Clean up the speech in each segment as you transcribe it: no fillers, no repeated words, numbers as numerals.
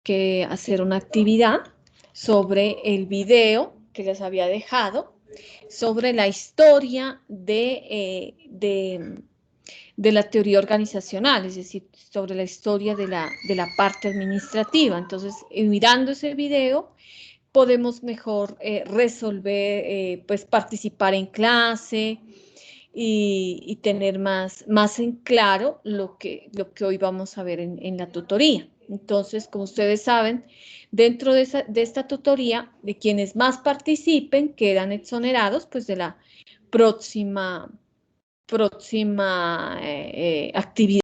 que hacer una actividad sobre el video que les había dejado, sobre la historia de la teoría organizacional, es decir, sobre la historia de la parte administrativa. Entonces, mirando ese video, podemos mejor resolver, pues participar en clase y tener más en claro lo que hoy vamos a ver en la tutoría. Entonces, como ustedes saben, dentro de esta tutoría, de quienes más participen quedan exonerados pues de la próxima actividad.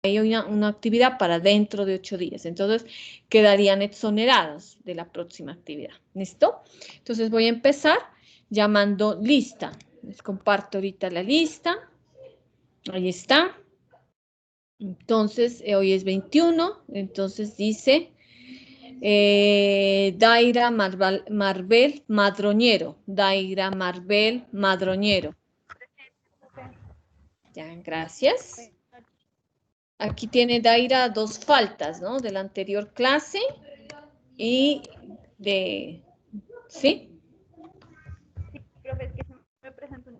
Hay una actividad para dentro de 8 días, entonces quedarían exonerados de la próxima actividad. ¿Listo? Entonces voy a empezar llamando lista. Les comparto ahorita la lista. Ahí está. Entonces, hoy es 21, entonces dice Daira Marbel Madroñero. Daira Marbel Madroñero. Ya, gracias. Aquí tiene Daira 2 faltas, ¿no? De la anterior clase y de... ¿Sí? Sí, profe, es que me presentó un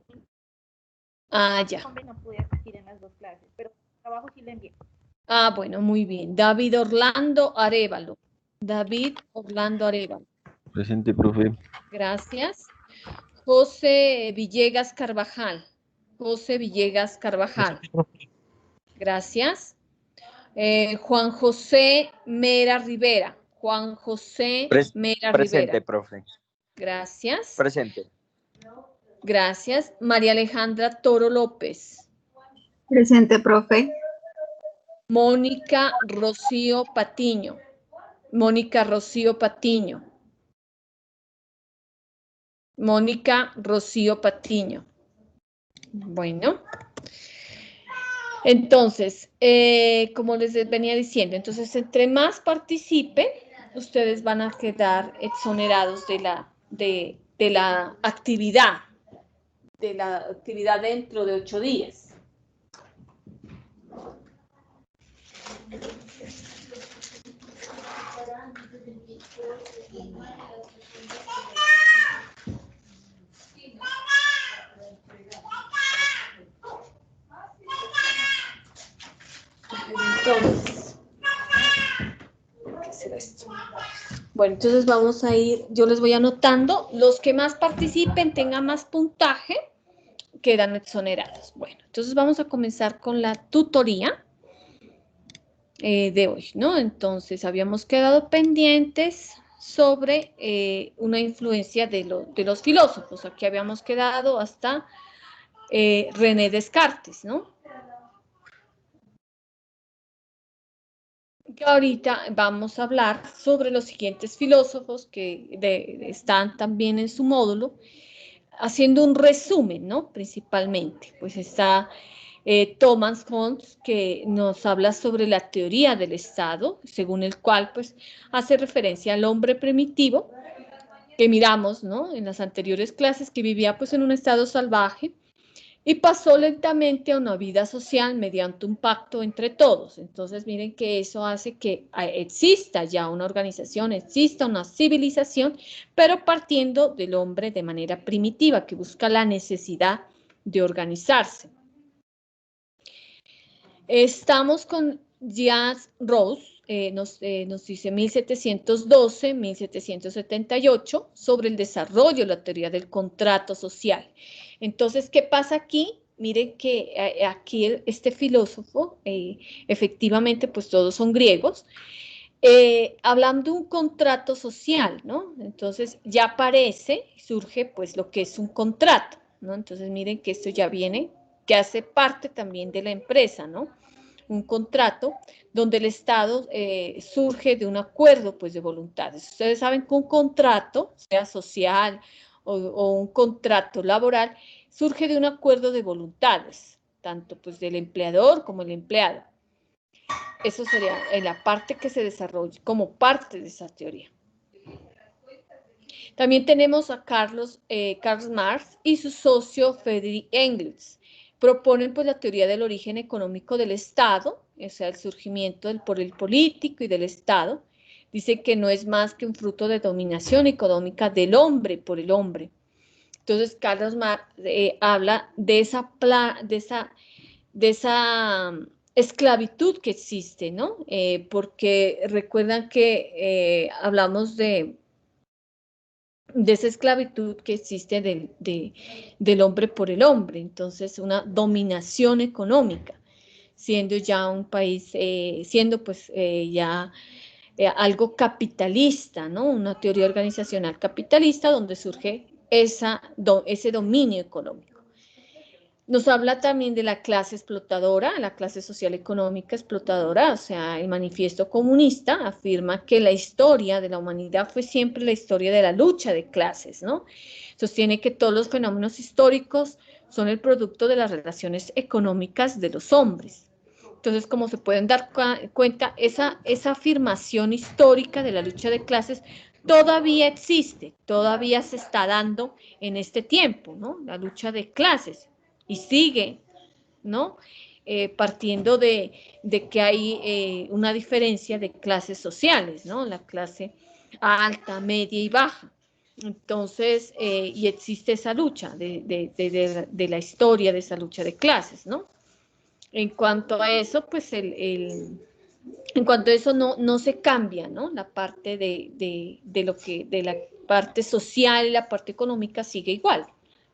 Ah, ya. no pude asistir en las 2 clases, pero trabajo sí le envié. Ah, bueno, muy bien. David Orlando Arévalo. David Orlando Arévalo. Presente, profe. Gracias. José Villegas Carvajal. José Villegas Carvajal. Gracias. Juan José Mera Rivera. Juan José Mera Presente, Rivera. profe. Gracias. Presente. Gracias. María Alejandra Toro López. Presente, profe. Mónica Rocío Patiño. Mónica Rocío Patiño. Mónica Rocío Patiño. Bueno. Entonces, como les venía diciendo, entonces entre más participen, ustedes van a quedar exonerados de la actividad dentro de 8 días. Entonces, ¿qué será esto? Bueno, entonces vamos a ir, yo les voy anotando, los que más participen, tengan más puntaje, quedan exonerados. Bueno, entonces vamos a comenzar con la tutoría de hoy, ¿no? Entonces, habíamos quedado pendientes sobre una influencia de los filósofos. Aquí habíamos quedado hasta René Descartes, ¿no? Que ahorita vamos a hablar sobre los siguientes filósofos que están también en su módulo, haciendo un resumen, ¿no? Principalmente, pues está Thomas Hobbes, que nos habla sobre la teoría del Estado, según el cual, pues, hace referencia al hombre primitivo, que miramos, ¿no? En las anteriores clases, que vivía, pues, en un estado salvaje, y pasó lentamente a una vida social mediante un pacto entre todos. Entonces, miren que eso hace que exista ya una organización, exista una civilización, pero partiendo del hombre de manera primitiva, que busca la necesidad de organizarse. Estamos con James Rawls, nos dice 1712-1778, sobre el desarrollo de la teoría del contrato social. Entonces, ¿qué pasa aquí? Miren que aquí este filósofo, efectivamente, pues todos son griegos, hablando de un contrato social, ¿no? Entonces, ya aparece, surge, pues, lo que es un contrato, ¿no? Entonces, miren que esto ya viene, que hace parte también de la empresa, ¿no? Un contrato donde el Estado surge de un acuerdo, pues, de voluntades. Ustedes saben que un contrato, sea social o un contrato laboral, surge de un acuerdo de voluntades, tanto, pues, del empleador como el empleado. Eso sería en la parte que se desarrolla como parte de esa teoría. También tenemos a Karl Marx y su socio Friedrich Engels. Proponen, pues, la teoría del origen económico del Estado, o sea, el surgimiento del poder político y del Estado, dice que no es más que un fruto de dominación económica del hombre por el hombre. Entonces, Carlos Marx habla de esa esclavitud que existe, ¿no? Porque recuerdan que hablamos de esa esclavitud que existe del hombre por el hombre, entonces una dominación económica, siendo ya un país, siendo pues ya algo capitalista, ¿no? Una teoría organizacional capitalista donde surge ese dominio económico. Nos habla también de la clase explotadora, la clase social económica explotadora, o sea, el manifiesto comunista afirma que la historia de la humanidad fue siempre la historia de la lucha de clases, ¿no? Sostiene que todos los fenómenos históricos son el producto de las relaciones económicas de los hombres. Entonces, como se pueden dar cuenta, esa afirmación histórica de la lucha de clases todavía existe, todavía se está dando en este tiempo, ¿no? La lucha de clases. Y sigue, ¿no? Partiendo de que hay una diferencia de clases sociales, ¿no? La clase alta, media y baja. Entonces, y existe esa lucha de la historia de esa lucha de clases, ¿no? En cuanto a eso, pues en cuanto a eso no se cambia, ¿no? La parte de la parte social y la parte económica sigue igual,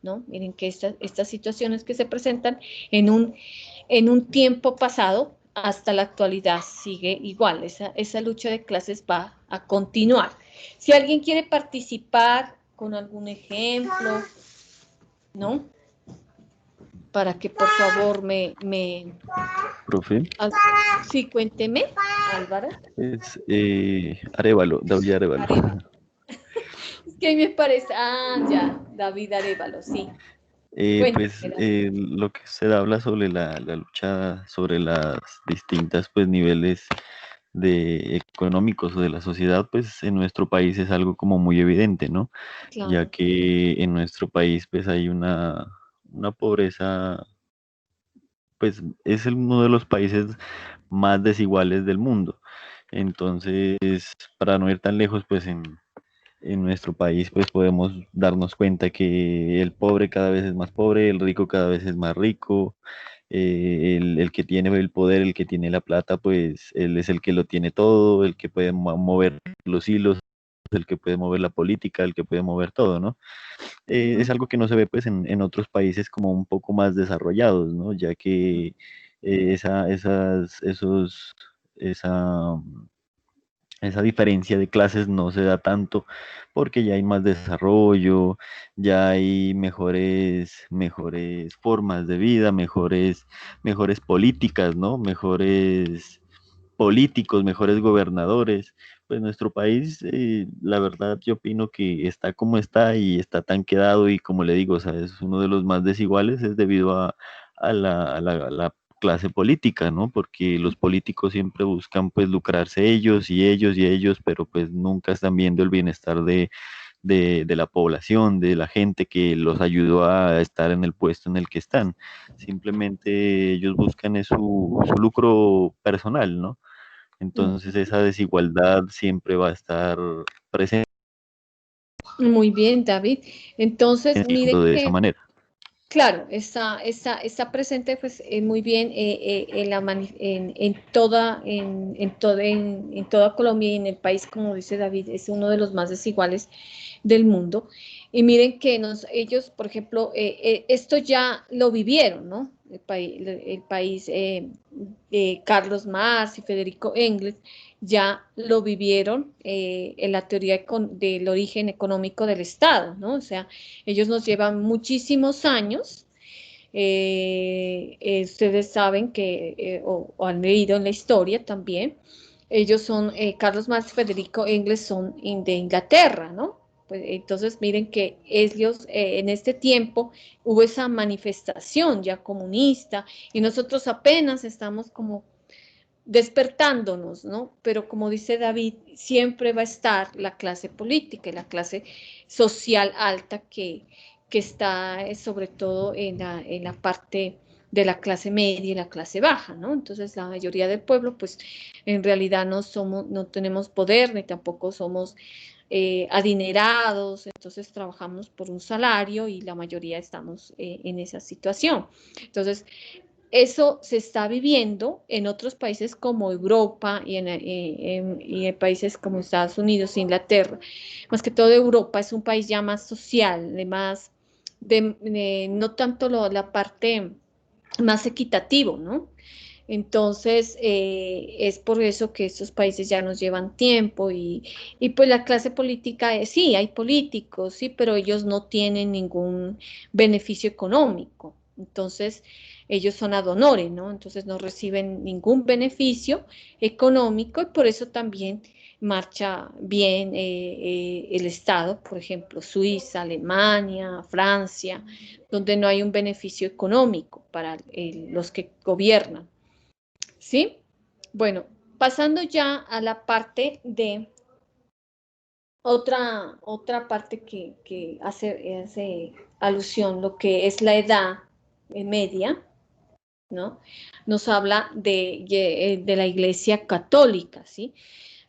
¿no? Miren que estas situaciones que se presentan en un tiempo pasado hasta la actualidad sigue igual, esa lucha de clases va a continuar. Si alguien quiere participar con algún ejemplo, ¿no? Para que por favor Profe, sí, cuénteme, Álvaro. es Arévalo, David Arévalo. Arévalo. Es que a mí me parece, ya, David Arévalo, sí. Pues Cuénteme. lo que usted habla sobre la lucha, sobre las distintas pues niveles de económicos o de la sociedad, pues en nuestro país es algo como muy evidente, ¿no? Ya Claro, que en nuestro país pues hay una pobreza, pues es uno de los países más desiguales del mundo. Entonces, para no ir tan lejos, pues en nuestro país pues podemos darnos cuenta que el pobre cada vez es más pobre, el rico cada vez es más rico, el que tiene el poder, el que tiene la plata, pues él es el que lo tiene todo, el que puede mover los hilos, el que puede mover la política, el que puede mover todo, ¿no? Es algo que no se ve pues en otros países como un poco más desarrollados, ¿no? Ya que esa esa diferencia de clases no se da tanto porque ya hay más desarrollo, ya hay mejores formas de vida, mejores políticas, ¿no? Mejores políticos, mejores gobernadores. Pues nuestro país, la verdad, yo opino que está como está y está tan quedado y como le digo, o sea, es uno de los más desiguales, es debido a la clase política, ¿no? Porque los políticos siempre buscan pues lucrarse ellos y ellos y ellos, pero pues nunca están viendo el bienestar de la población, de la gente que los ayudó a estar en el puesto en el que están. Simplemente ellos buscan es su lucro personal, ¿no? Entonces esa desigualdad siempre va a estar presente muy bien, David. Entonces, mire de esa que, manera. claro, está presente pues muy bien en toda Colombia y en el país, como dice David, es uno de los más desiguales del mundo. Y miren que ellos, por ejemplo, esto ya lo vivieron, ¿no? El país Carlos Marx y Federico Engels ya lo vivieron en la teoría del origen económico del Estado, ¿no? O sea, ellos nos llevan muchísimos años. Ustedes saben que, o han leído en la historia también, ellos son, Carlos Marx y Federico Engels son de Inglaterra, ¿no? Pues, entonces miren que ellos en este tiempo hubo esa manifestación ya comunista y nosotros apenas estamos como despertándonos, ¿no? Pero como dice David, siempre va a estar la clase política y la clase social alta que está sobre todo en la parte de la clase media y la clase baja, ¿no? Entonces la mayoría del pueblo, pues en realidad no tenemos poder, ni tampoco somos adinerados, entonces trabajamos por un salario y la mayoría estamos en esa situación. Entonces, eso se está viviendo en otros países como Europa y en países como Estados Unidos, Inglaterra. Más que todo Europa es un país ya más social, no tanto la parte más equitativo, ¿no? Entonces, es por eso que estos países ya nos llevan tiempo y pues la clase política, sí, hay políticos, sí, pero ellos no tienen ningún beneficio económico. Entonces, ellos son ad honorem, ¿no? Entonces no reciben ningún beneficio económico y por eso también marcha bien el Estado, por ejemplo, Suiza, Alemania, Francia, donde no hay un beneficio económico para los que gobiernan. ¿Sí? Bueno, pasando ya a la parte de otra parte que hace alusión, lo que es la edad media, ¿no? Nos habla de la Iglesia Católica, ¿sí?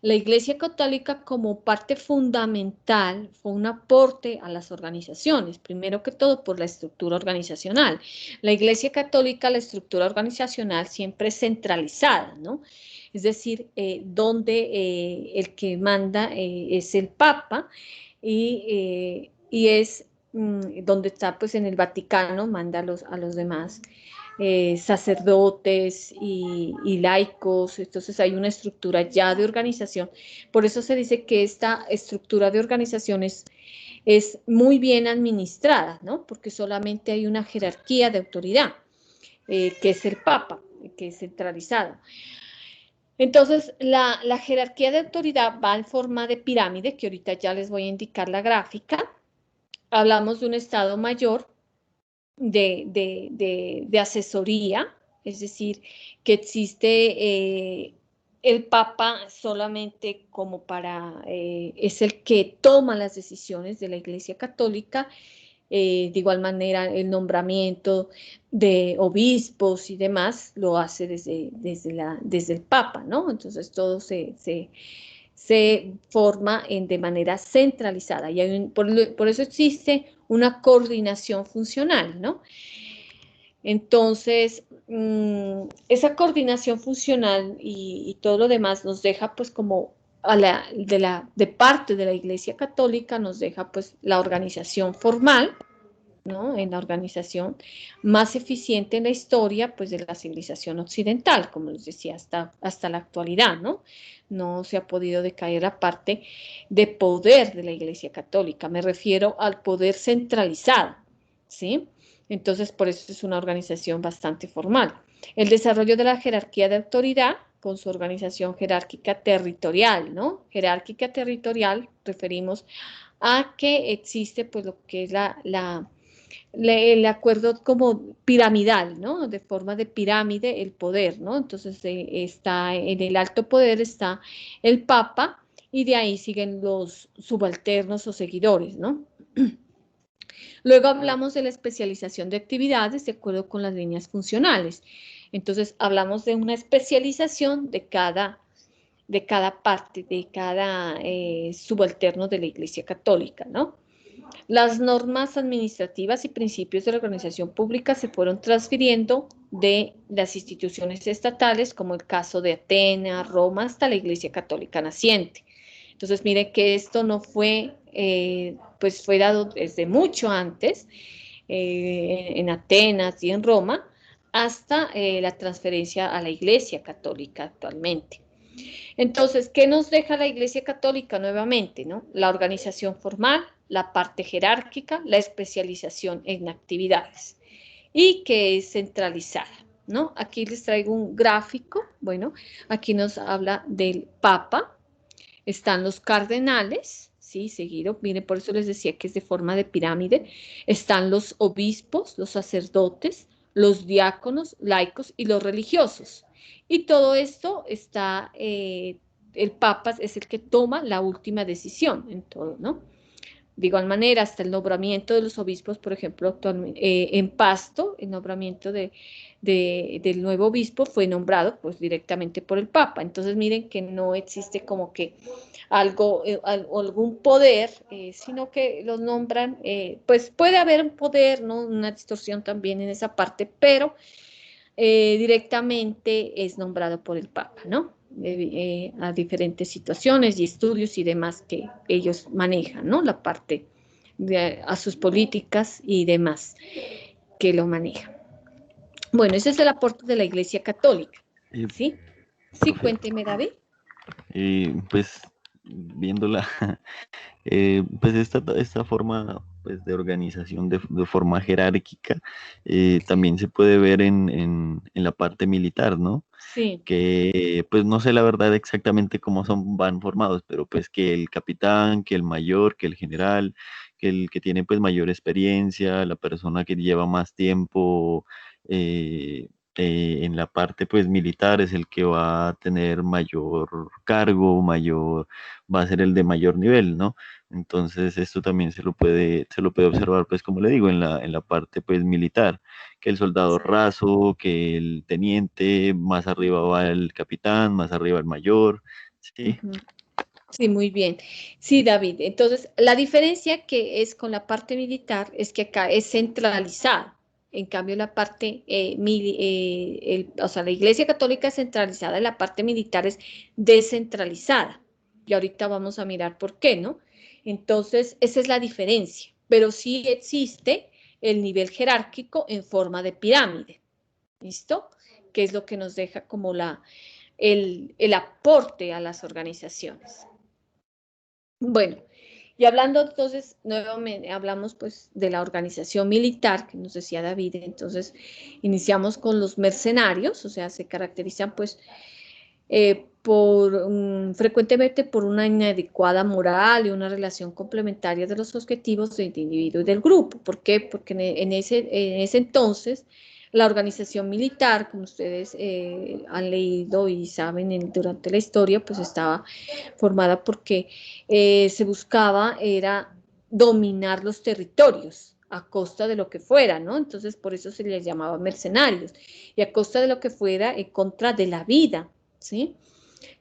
La Iglesia Católica como parte fundamental fue un aporte a las organizaciones, primero que todo por la estructura organizacional. La Iglesia Católica, la estructura organizacional siempre es centralizada, ¿no? Es decir, donde el que manda es el Papa y es donde está pues en el Vaticano, manda a los demás sacerdotes y laicos, entonces hay una estructura ya de organización. Por eso se dice que esta estructura de organización es muy bien administrada, ¿no? Porque solamente hay una jerarquía de autoridad, que es el Papa, que es centralizada. Entonces, la jerarquía de autoridad va en forma de pirámide, que ahorita ya les voy a indicar la gráfica. Hablamos de un Estado Mayor, de asesoría, es decir, que existe el Papa solamente como es el que toma las decisiones de la Iglesia Católica, de igual manera el nombramiento de obispos y demás lo hace desde el Papa, ¿no? Entonces todo se forma de manera centralizada y por eso existe una coordinación funcional, ¿no? Entonces, esa coordinación funcional y todo lo demás nos deja pues como de parte de la Iglesia Católica nos deja pues la organización formal, ¿no? En la organización más eficiente en la historia, pues, de la civilización occidental, como les decía, hasta la actualidad, ¿no? No se ha podido decaer la parte de poder de la Iglesia Católica, me refiero al poder centralizado, ¿sí? Entonces, por eso es una organización bastante formal. El desarrollo de la jerarquía de autoridad con su organización jerárquica territorial, ¿no? Jerárquica territorial, referimos a que existe, pues, lo que es el acuerdo como piramidal, ¿no? De forma de pirámide el poder, ¿no? Entonces está en el alto poder está el Papa y de ahí siguen los subalternos o seguidores, ¿no? Luego hablamos de la especialización de actividades de acuerdo con las líneas funcionales. Entonces hablamos de una especialización de cada parte, de cada subalterno de la Iglesia Católica, ¿no? Las normas administrativas y principios de la organización pública se fueron transfiriendo de las instituciones estatales, como el caso de Atenas, Roma, hasta la Iglesia Católica naciente. Entonces, miren que esto no fue, pues fue dado desde mucho antes, en Atenas y en Roma, hasta la transferencia a la Iglesia Católica actualmente. Entonces, ¿qué nos deja la Iglesia Católica nuevamente, ¿no? La organización formal, la parte jerárquica, la especialización en actividades y que es centralizada, ¿no? Aquí les traigo un gráfico, bueno, aquí nos habla del Papa, están los cardenales, ¿sí? Seguido, miren, por eso les decía que es de forma de pirámide, están los obispos, los sacerdotes, los diáconos, laicos y los religiosos. Y todo esto está, el Papa es el que toma la última decisión en todo, ¿no? De igual manera, hasta el nombramiento de los obispos, por ejemplo, en Pasto, el nombramiento del nuevo obispo fue nombrado pues directamente por el Papa. Entonces miren que no existe como que algún poder, sino que los nombran, pues puede haber un poder, ¿no? Una distorsión también en esa parte, pero directamente es nombrado por el Papa, ¿no? A diferentes situaciones y estudios y demás que ellos manejan, ¿no? La parte a sus políticas y demás que lo manejan. Bueno, ese es el aporte de la Iglesia Católica, ¿sí? Sí, Profe, cuénteme, David. pues viéndola, pues esta forma pues, de organización de forma jerárquica también se puede ver en la parte militar, ¿no? Sí. Que pues no sé la verdad exactamente cómo van formados, pero pues que el capitán, que el mayor, que el general, que el que tiene pues mayor experiencia, la persona que lleva más tiempo eh, en la parte pues militar es el que va a tener mayor cargo, va a ser el de mayor nivel, ¿no? Entonces esto también se lo puede observar pues como le digo en la parte pues militar que el soldado raso, que el teniente, más arriba va el capitán, más arriba el mayor, ¿sí? Uh-huh. Sí, muy bien. Sí, David. Entonces, la diferencia que es con la parte militar es que acá es centralizada. En cambio, la parte, o sea, la Iglesia Católica es centralizada y la parte militar es descentralizada. Y ahorita vamos a mirar por qué, ¿no? Entonces, esa es la diferencia. Pero sí existe el nivel jerárquico en forma de pirámide. ¿Listo? Que es lo que nos deja como el aporte a las organizaciones. Bueno, y hablando entonces, nuevamente hablamos pues de la organización militar, que nos decía David, entonces iniciamos con los mercenarios, o sea, se caracterizan pues frecuentemente por una inadecuada moral y una relación complementaria de los objetivos del individuo y del grupo. ¿Por qué? Porque en ese entonces la organización militar, como ustedes han leído y saben durante la historia, pues estaba formada porque se buscaba era dominar los territorios a costa de lo que fuera, ¿no? Entonces por eso se les llamaba mercenarios y a costa de lo que fuera en contra de la vida, ¿sí?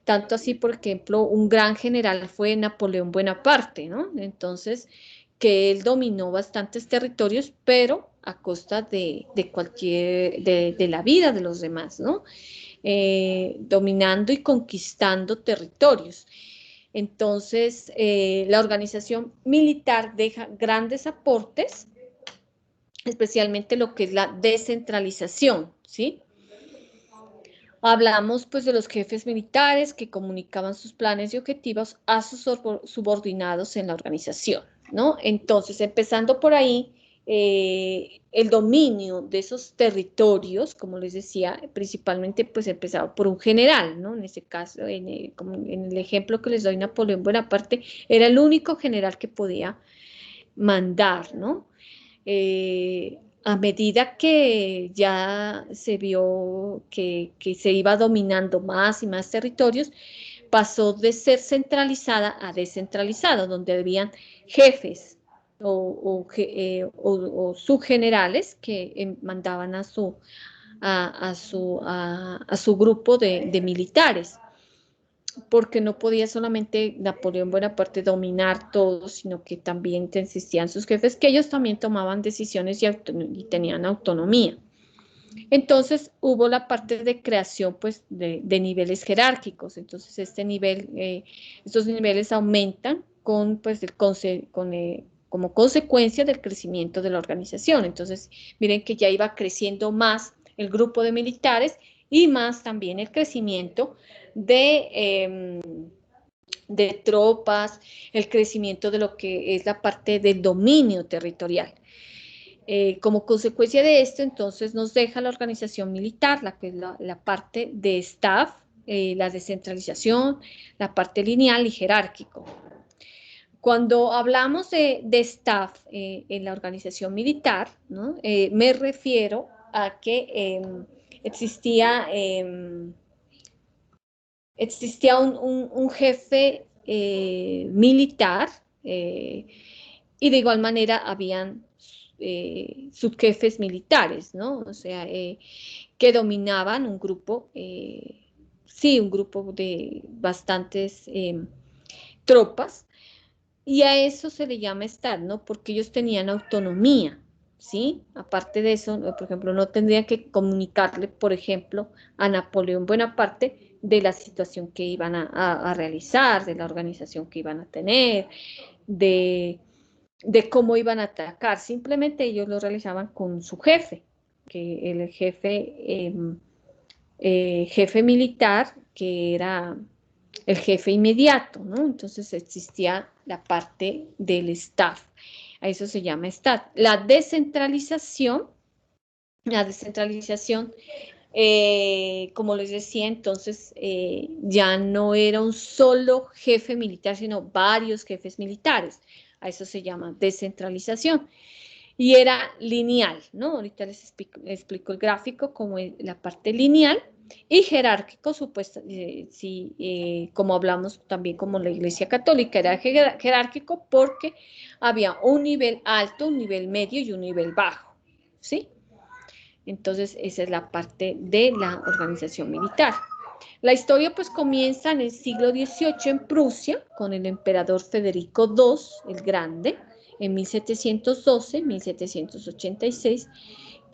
Tanto así, por ejemplo, un gran general fue Napoleón Bonaparte, ¿no? Entonces, que él dominó bastantes territorios, pero a costa de la vida de los demás, ¿no? Dominando y conquistando territorios. Entonces, la organización militar deja grandes aportes, especialmente lo que es la descentralización, ¿sí? Hablamos pues de los jefes militares que comunicaban sus planes y objetivos a sus subordinados en la organización, ¿no? Entonces, empezando por ahí, el dominio de esos territorios, como les decía, principalmente pues empezaba por un general, ¿no? En ese caso, como en el ejemplo que les doy, Napoleón Bonaparte era el único general que podía mandar, ¿no? A medida que ya se vio que se iba dominando más y más territorios, pasó de ser centralizada a descentralizada, donde habían jefes o subgenerales que mandaban a su grupo de militares, porque no podía solamente Napoleón Bonaparte dominar todo, sino que también existían sus jefes, que ellos también tomaban decisiones y tenían autonomía. Entonces hubo la parte de creación pues de niveles jerárquicos. Entonces estos niveles aumentan como consecuencia del crecimiento de la organización. Entonces miren que ya iba creciendo más el grupo de militares y más también el crecimiento de tropas, el crecimiento de lo que es la parte del dominio territorial. Como consecuencia de esto, entonces nos deja la organización militar, que es la parte de staff, la descentralización, la parte lineal y jerárquico. Cuando hablamos de staff en la organización militar, ¿no? Me refiero a que existía un jefe militar y de igual manera habían subjefes militares, ¿no? O sea, que dominaban un grupo, sí, un grupo de bastantes tropas, y a eso se le llama Estado, ¿no? Porque ellos tenían autonomía, ¿sí? Aparte de eso, por ejemplo, no tendrían que comunicarle, por ejemplo, a Napoleón Bonaparte de la situación que iban a realizar, de la organización que iban a tener, de, de cómo iban a atacar. Simplemente ellos lo realizaban con su jefe, que el jefe militar, que era el jefe inmediato, ¿no? Entonces existía la parte del staff. A eso se llama staff. La descentralización, como les decía, entonces ya no era un solo jefe militar, sino varios jefes militares. A eso se llama descentralización. Y era lineal, ¿no? Ahorita les explico el gráfico como la parte lineal y jerárquico, como hablamos también como la Iglesia Católica, era jerárquico porque había un nivel alto, un nivel medio y un nivel bajo, ¿sí? Entonces, esa es la parte de la organización militar. La historia pues comienza en el siglo XVIII en Prusia con el emperador Federico II, el Grande, en 1712-1786,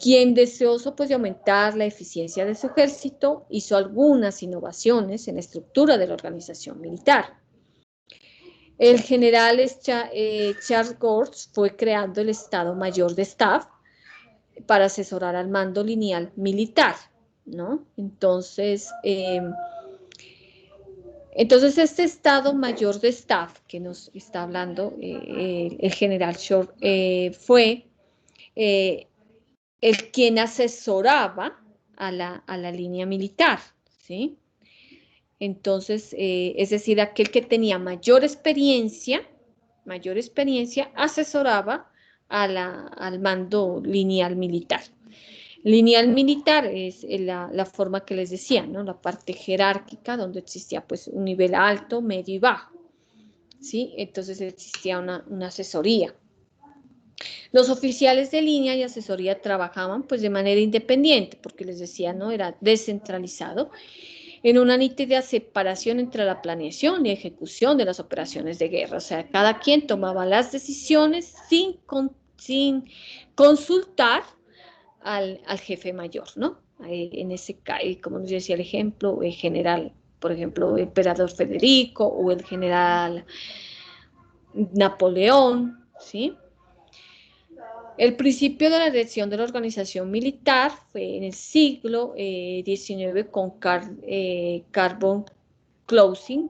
quien deseoso pues de aumentar la eficiencia de su ejército, hizo algunas innovaciones en la estructura de la organización militar. El general Charles Gors fue creando el Estado Mayor de Staff para asesorar al mando lineal militar, ¿no? Entonces, este Estado Mayor de Staff que nos está hablando el general Short fue el quien asesoraba a la línea militar, ¿sí? Entonces, es decir, aquel que tenía mayor experiencia asesoraba al mando lineal militar. Lineal militar es la forma que les decía, ¿no? La parte jerárquica donde existía pues un nivel alto, medio y bajo, ¿sí? Entonces existía una asesoría. Los oficiales de línea y asesoría trabajaban pues de manera independiente, porque les decía, ¿no? Era descentralizado, en una nítida separación entre la planeación y ejecución de las operaciones de guerra. O sea, cada quien tomaba las decisiones sin consultar al jefe mayor, ¿no? En ese caso, como nos decía el ejemplo, el general, por ejemplo, el emperador Federico o el general Napoleón, ¿sí? El principio de la dirección de la organización militar fue en el siglo XIX con Carbon Closing.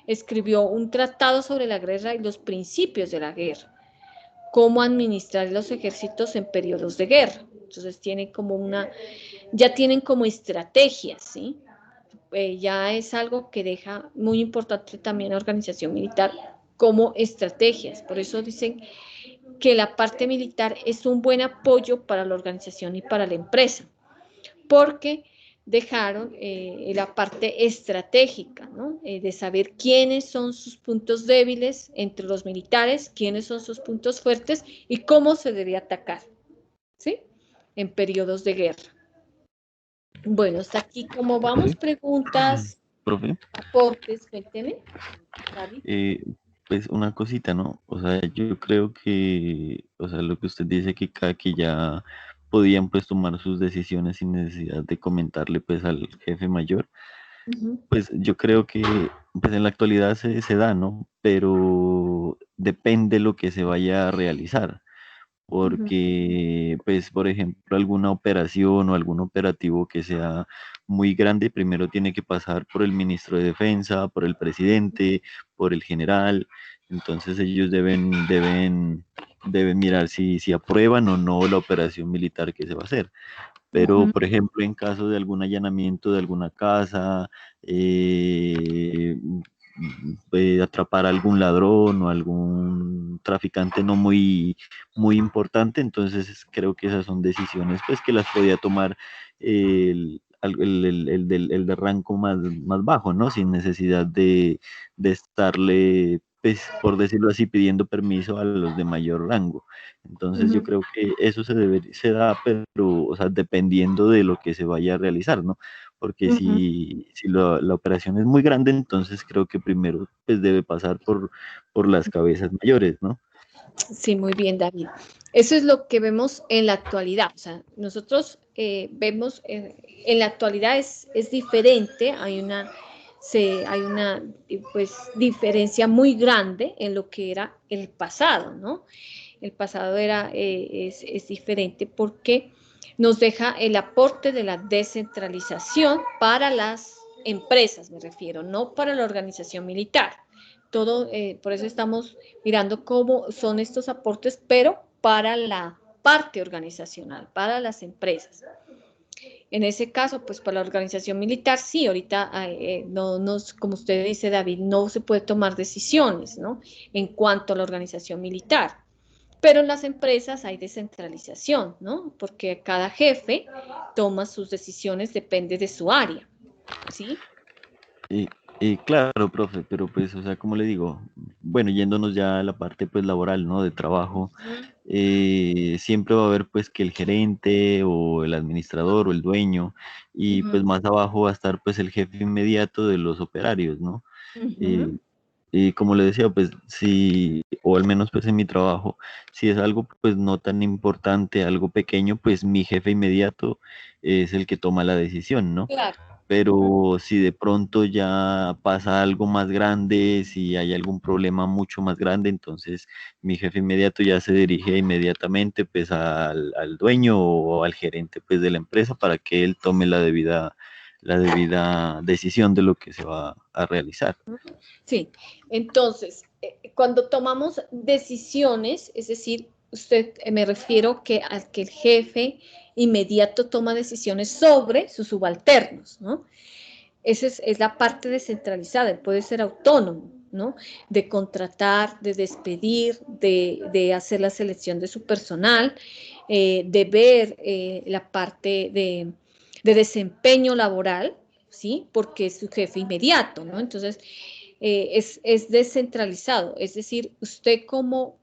Escribió un tratado sobre la guerra y los principios de la guerra, cómo administrar los ejércitos en periodos de guerra. Entonces ya tienen como estrategias, ¿sí? Ya es algo que deja muy importante también la organización militar como estrategias. Por eso dicen que la parte militar es un buen apoyo para la organización y para la empresa, porque dejaron la parte estratégica, ¿no? De saber quiénes son sus puntos débiles entre los militares, quiénes son sus puntos fuertes y cómo se debe atacar, ¿sí? En periodos de guerra. Bueno, hasta aquí, ¿cómo vamos? Preguntas, profe, aportes, cuénteme, David. pues una cosita, ¿no? O sea, yo creo que, o sea, lo que usted dice que ya podían pues tomar sus decisiones sin necesidad de comentarle pues al jefe mayor, pues yo creo que pues en la actualidad se da, ¿no? Pero depende lo que se vaya a realizar. Porque, pues, por ejemplo, alguna operación o algún operativo que sea muy grande, primero tiene que pasar por el ministro de Defensa, por el presidente, por el general. Entonces ellos deben mirar si aprueban o no la operación militar que se va a hacer. Pero, por ejemplo, en caso de algún allanamiento de alguna casa, atrapar a algún ladrón o algún traficante no muy importante, entonces creo que esas son decisiones pues que las podía tomar el de rango más bajo, ¿no? Sin necesidad de estarle pues, por decirlo así, pidiendo permiso a los de mayor rango. Entonces yo creo que eso se da, pero, o sea, dependiendo de lo que se vaya a realizar, ¿no? Porque si la operación es muy grande, entonces creo que primero pues debe pasar por las cabezas mayores, ¿no? Sí, muy bien, David. Eso es lo que vemos en la actualidad. O sea, nosotros vemos en la actualidad es diferente, hay una pues, diferencia muy grande en lo que era el pasado, ¿no? El pasado es diferente porque nos deja el aporte de la descentralización para las empresas, me refiero, no para la organización militar. Todo, por eso estamos mirando cómo son estos aportes, pero para la parte organizacional, para las empresas. En ese caso, pues para la organización militar, sí, ahorita no, como usted dice, David, no se puede tomar decisiones, ¿no? En cuanto a la organización militar. Pero en las empresas hay descentralización, ¿no? Porque cada jefe toma sus decisiones, depende de su área, ¿sí? Claro, profe, pero pues, o sea, como le digo, bueno, yéndonos ya a la parte pues laboral, ¿no? De trabajo, siempre va a haber pues que el gerente o el administrador o el dueño y pues más abajo va a estar pues el jefe inmediato de los operarios, ¿no? Y como le decía, pues si, o al menos pues en mi trabajo, si es algo pues no tan importante, algo pequeño, pues mi jefe inmediato es el que toma la decisión, ¿no? Claro. Pero si de pronto ya pasa algo más grande, si hay algún problema mucho más grande, entonces mi jefe inmediato ya se dirige inmediatamente pues al dueño o al gerente pues de la empresa para que él tome la debida decisión de lo que se va a realizar. Sí, entonces, cuando tomamos decisiones, es decir, me refiero al que el jefe inmediato toma decisiones sobre sus subalternos, ¿no? Esa es la parte descentralizada, él puede ser autónomo, ¿no? De contratar, de despedir, de hacer la selección de su personal, de ver la parte de desempeño laboral, ¿sí? Porque es su jefe inmediato, ¿no? Entonces, es descentralizado, es decir, usted como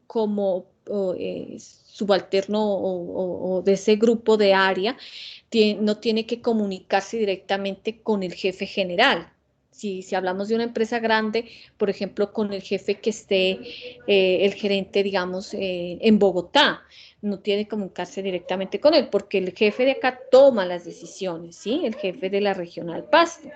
subalterno o de ese grupo de área, no tiene que comunicarse directamente con el jefe general. Si hablamos de una empresa grande, por ejemplo, con el jefe que esté, el gerente, digamos, en Bogotá, no tiene que comunicarse directamente con él, porque el jefe de acá toma las decisiones, ¿sí? El jefe de la regional Pasto.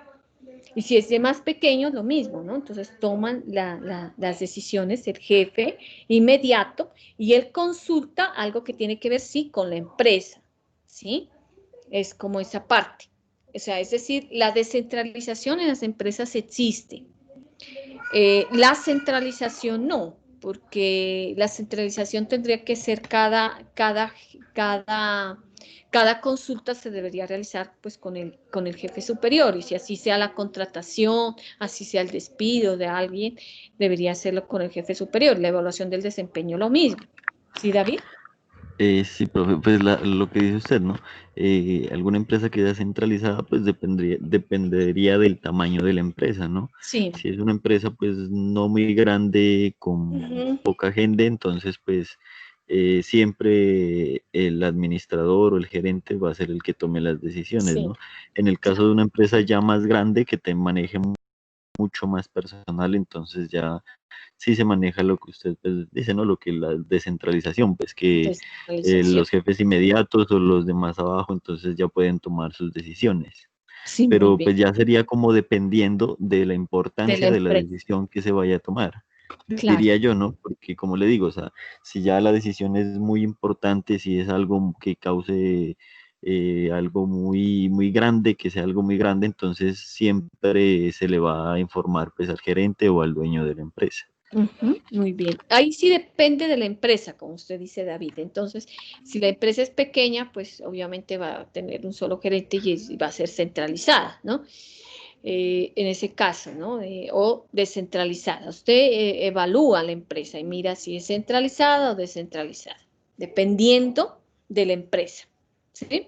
Y si es de más pequeño, lo mismo, ¿no? Entonces toman las decisiones el jefe inmediato y él consulta algo que tiene que ver, sí, con la empresa, ¿sí? Es como esa parte. O sea, es decir, la descentralización en las empresas existe. La centralización no, porque la centralización tendría que ser cada consulta se debería realizar pues con el jefe superior, y si así sea la contratación, así sea el despido de alguien, debería hacerlo con el jefe superior. La evaluación del desempeño lo mismo. ¿Sí, David? Sí, profe, pues lo que dice usted, ¿no? Alguna empresa que sea centralizada, pues dependería del tamaño de la empresa, ¿no? Sí. Si es una empresa, pues no muy grande, con poca gente, entonces, pues siempre el administrador o el gerente va a ser el que tome las decisiones, Sí. ¿no? En el caso de una empresa ya más grande que te maneje mucho más personal, entonces ya sí se maneja lo que usted pues, dice, ¿no? Lo que la descentralización, pues que Descentralización. los jefes inmediatos o los de más abajo, entonces ya pueden tomar sus decisiones. Sí, muy Pero bien. pues ya sería como dependiendo de la De la importancia de la empresa. decisión que se vaya a tomar. Claro. Diría yo, ¿no? Porque como le digo, o sea, si ya la decisión es muy importante, si es algo que cause algo muy grande, que sea algo muy grande, entonces siempre se le va a informar pues al gerente o al dueño de la empresa. Muy bien. Ahí sí depende de la empresa, como usted dice, David. Entonces, si la empresa es pequeña, pues obviamente va a tener un solo gerente y va a ser centralizada, ¿no? En ese caso, ¿no? O descentralizada. Usted evalúa la empresa y mira si es centralizada o descentralizada, dependiendo de la empresa, ¿sí?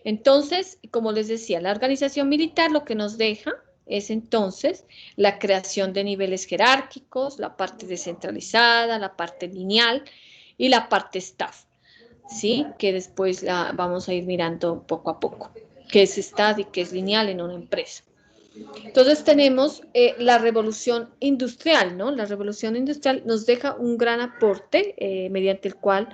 Entonces, como les decía, la organización militar lo que nos deja es entonces la creación de niveles jerárquicos, la parte descentralizada, la parte lineal y la parte staff, ¿sí? Que después la vamos a ir mirando poco a poco, qué es staff y qué es lineal en una empresa. Entonces tenemos la revolución industrial, ¿no? La revolución industrial nos deja un gran aporte mediante el cual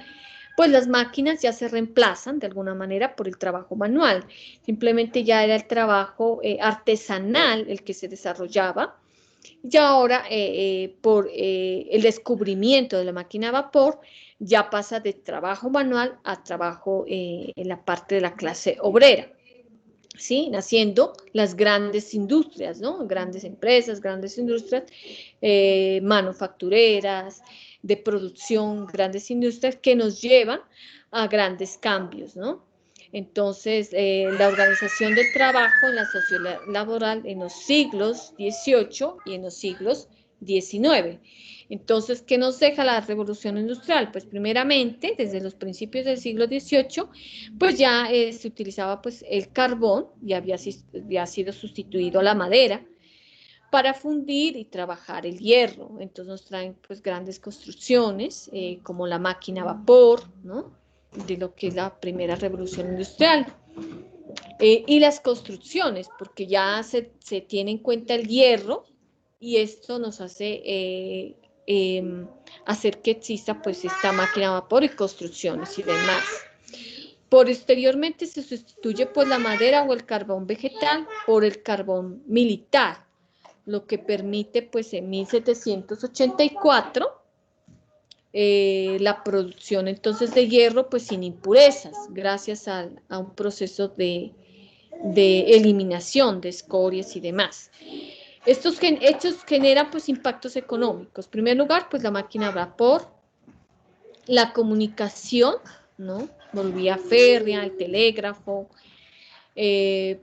pues las máquinas ya se reemplazan de alguna manera por el trabajo manual. Simplemente ya era el trabajo artesanal el que se desarrollaba. Y ahora, por el descubrimiento de la máquina a vapor, ya pasa de trabajo manual a trabajo en la parte de la clase obrera, ¿sí? Naciendo las grandes industrias, ¿no? Grandes empresas, grandes industrias manufactureras, de producción, grandes industrias que nos llevan a grandes cambios, ¿no? Entonces, la organización del trabajo en la sociedad laboral en los siglos XVIII y en los siglos XIX. Entonces, ¿qué nos deja la revolución industrial? Pues primeramente, desde los principios del siglo XVIII, pues ya se utilizaba pues el carbón, ya había sido sustituido a la madera, para fundir y trabajar el hierro. Entonces nos traen pues grandes construcciones como la máquina a vapor, ¿no? De lo que es la primera revolución industrial. Y las construcciones, porque ya se tiene en cuenta el hierro y esto nos hace hacer que exista pues esta máquina a vapor y construcciones y demás. Posteriormente se sustituye pues la madera o el carbón vegetal por el carbón militar, lo que permite pues en 1784 la producción entonces de hierro pues sin impurezas, gracias a un proceso de eliminación de escorias y demás. Estos hechos generan pues impactos económicos. En primer lugar, pues la máquina a vapor, la comunicación, ¿no? Volvía férrea, el telégrafo,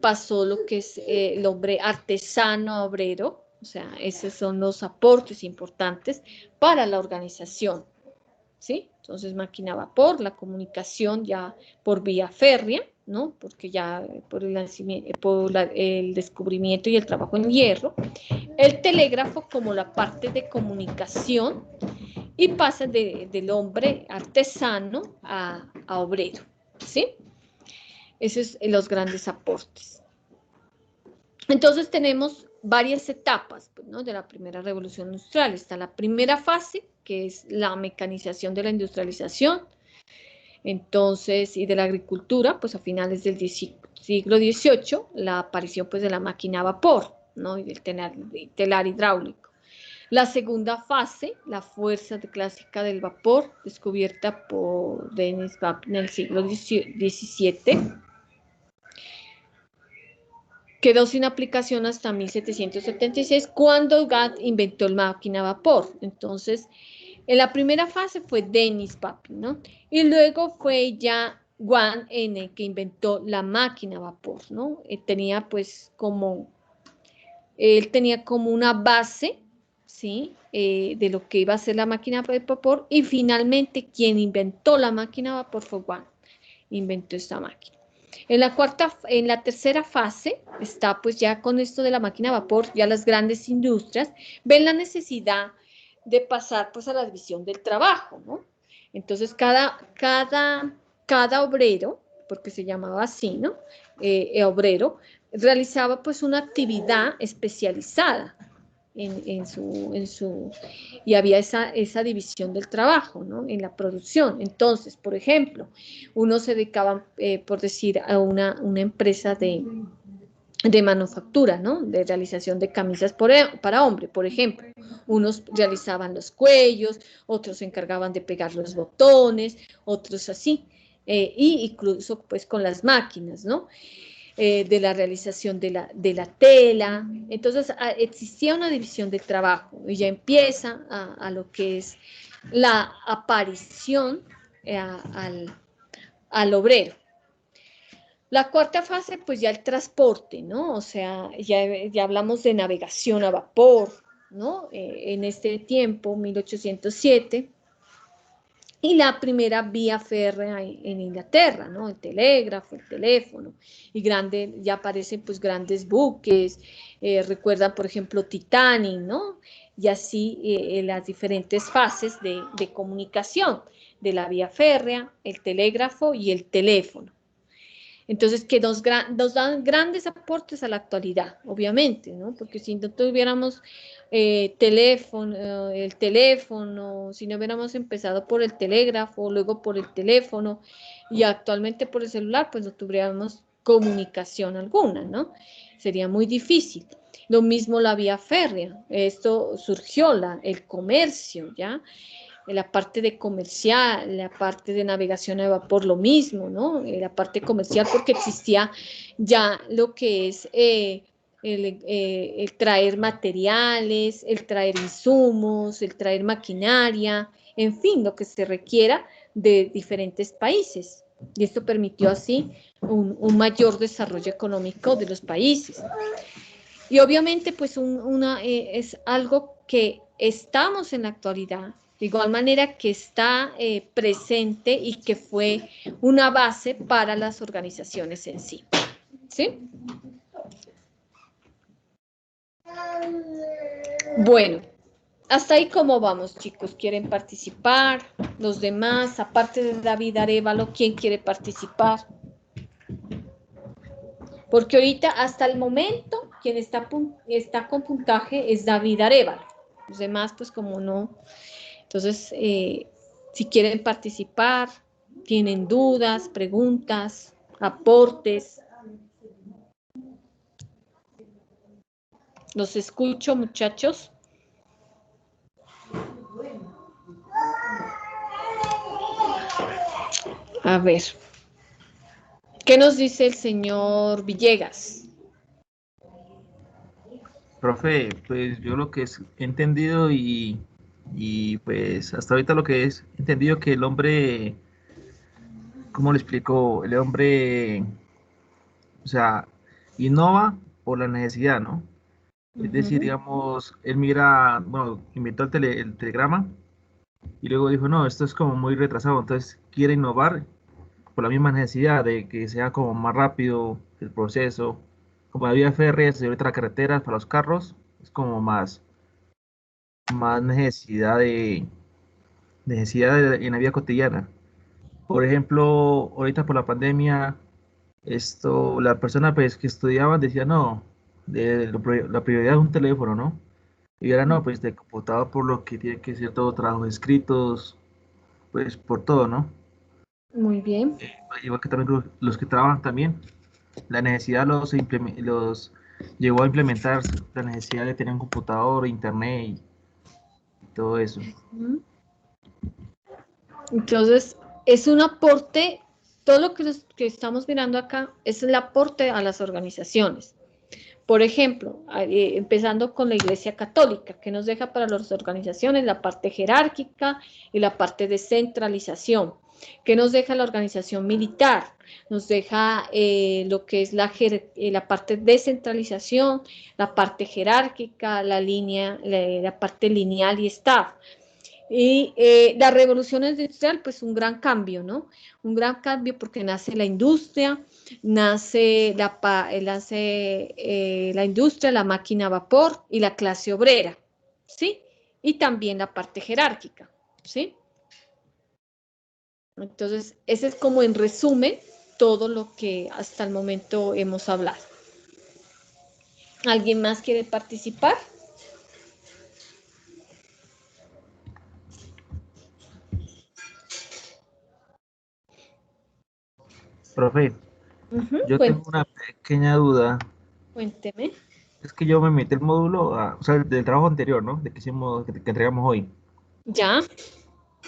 pasó lo que es el hombre artesano obrero, o sea, esos son los aportes importantes para la organización, ¿sí? Entonces, máquina a vapor, la comunicación ya por vía férrea, ¿no? Porque ya por el descubrimiento y el trabajo en hierro, el telégrafo como la parte de comunicación y pasa del hombre artesano a obrero, ¿sí? Esos son los grandes aportes. Entonces tenemos varias etapas, pues, ¿no? De la primera revolución industrial. Está la primera fase, que es la mecanización de la industrialización, entonces, y de la agricultura, pues a finales del siglo XVIII, la aparición pues de la máquina a vapor, ¿no? Y del telar hidráulico. La segunda fase, la fuerza clásica del vapor, descubierta por Denis Vapin en el siglo XVII, quedó sin aplicación hasta 1776, cuando Watt inventó la máquina a vapor. Entonces, en la primera fase fue Denis Vapin, ¿no? Y luego fue ya Watt en el que inventó la máquina a vapor, ¿no? Él tenía como una base, ¿sí? De lo que iba a ser la máquina de vapor, y finalmente quien inventó la máquina a vapor fue Watt, inventó esta máquina. En la tercera fase está pues ya con esto de la máquina a vapor, ya las grandes industrias ven la necesidad de pasar pues a la división del trabajo, ¿no? Entonces cada obrero, porque se llamaba así, ¿no? Obrero, realizaba pues una actividad especializada y había esa división del trabajo, ¿no? En la producción. Entonces, por ejemplo, uno se dedicaba, por decir, a una empresa de manufactura, ¿no? De realización de camisas para hombre, por ejemplo. Unos realizaban los cuellos, otros se encargaban de pegar los botones, otros así, y incluso pues con las máquinas, ¿no? De la realización de la tela. Entonces existía una división del trabajo y ya empieza a lo que es la aparición al obrero. La cuarta fase, pues ya el transporte, ¿no? O sea, ya hablamos de navegación a vapor, ¿no? En este tiempo, 1807, y la primera vía férrea en Inglaterra, ¿no? El telégrafo, el teléfono, y ya aparecen pues grandes buques, recuerdan por ejemplo Titanic, ¿no? Y así las diferentes fases de comunicación de la vía férrea, el telégrafo y el teléfono. Entonces, que nos dan grandes aportes a la actualidad, obviamente, ¿no? Porque si no tuviéramos el teléfono, si no hubiéramos empezado por el telégrafo, luego por el teléfono y actualmente por el celular, pues no tuviéramos comunicación alguna, ¿no? Sería muy difícil. Lo mismo la vía férrea, esto surgió, el comercio, ¿ya? La parte de comercial, la parte de navegación a vapor, lo mismo, ¿no? La parte comercial porque existía ya lo que es el traer materiales, el traer insumos, el traer maquinaria, en fin, lo que se requiera de diferentes países. Y esto permitió así un mayor desarrollo económico de los países. Y obviamente, pues es algo que estamos en la actualidad, de igual manera que está presente y que fue una base para las organizaciones en sí. ¿Sí? Bueno, hasta ahí cómo vamos, chicos. ¿Quieren participar? Los demás, aparte de David Arévalo, ¿quién quiere participar? Porque ahorita, hasta el momento, quien está con puntaje es David Arévalo. Los demás, pues como no. Entonces, si quieren participar, tienen dudas, preguntas, aportes. Los escucho, muchachos. A ver. ¿Qué nos dice el señor Villegas? Profe, pues yo lo que he entendido y pues hasta ahorita lo que he entendido que el hombre, ¿cómo le explico? El hombre, o sea, innova por la necesidad, ¿no? Es decir, digamos, él mira, bueno, inventó el telegrama y luego dijo, no, esto es como muy retrasado, entonces quiere innovar por la misma necesidad de que sea como más rápido el proceso, como la vía férrea, y ahorita la carretera para los carros, es como más necesidad en la vida cotidiana. Por ejemplo, ahorita por la pandemia, la persona pues, que estudiaba decía, no, la prioridad es un teléfono, ¿no? Y ahora no, pues de computador por lo que tiene que ser todo trabajos escritos, pues por todo, ¿no? Muy bien. Igual que también los que trabajan también, la necesidad los llegó a implementar la necesidad de tener un computador, internet y todo eso. Entonces, es un aporte, todo lo que estamos mirando acá es el aporte a las organizaciones. Por ejemplo, empezando con la Iglesia Católica, que nos deja para las organizaciones la parte jerárquica y la parte de centralización. ¿Qué nos deja la organización militar? Nos deja lo que es la parte de descentralización, la parte jerárquica, la parte lineal y staff. Y la revolución industrial, pues un gran cambio, ¿no? Un gran cambio porque nace la industria, nace la industria, la máquina a vapor y la clase obrera, ¿sí? Y también la parte jerárquica, ¿sí? Entonces, ese es como en resumen todo lo que hasta el momento hemos hablado. ¿Alguien más quiere participar? Profe, yo tengo una pequeña duda. Cuénteme. Es que yo me metí el módulo, o sea, del trabajo anterior, ¿no? De que hicimos, que entregamos hoy. ¿Ya?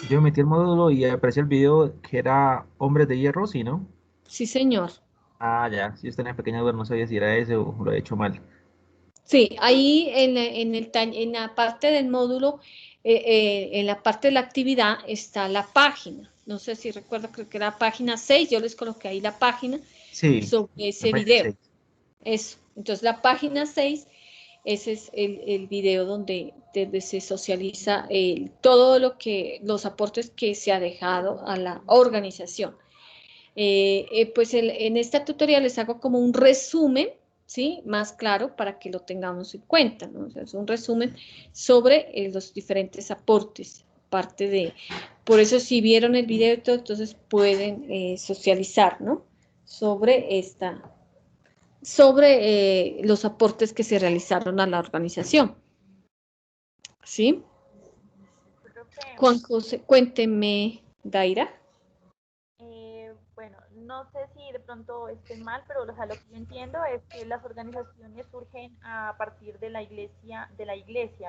Yo me metí el módulo y apareció el video que era Hombres de Hierro, ¿sí, no? Sí, señor. Ah, ya, sí, yo tenía pequeña duda, no sabía si era ese o lo he hecho mal. Sí, ahí en la parte del módulo, en la parte de la actividad está la página. No sé si recuerdo, creo que era página 6, yo les coloqué ahí la página Sí, sobre la ese página video. 6. Eso. Entonces, la página 6 ese es el video donde se socializa todo los aportes que se ha dejado a la organización. Pues en esta tutorial les hago como un resumen, ¿sí? Más claro para que lo tengamos en cuenta, ¿no? O sea, es un resumen sobre los diferentes aportes, por eso si vieron el video y todo, entonces pueden socializar, ¿no? Sobre los aportes que se realizaron a la organización. ¿Sí? Juan José, cuénteme, Daira. Bueno, no sé si de pronto esté mal, pero o sea, lo que yo entiendo es que las organizaciones surgen a partir de la iglesia,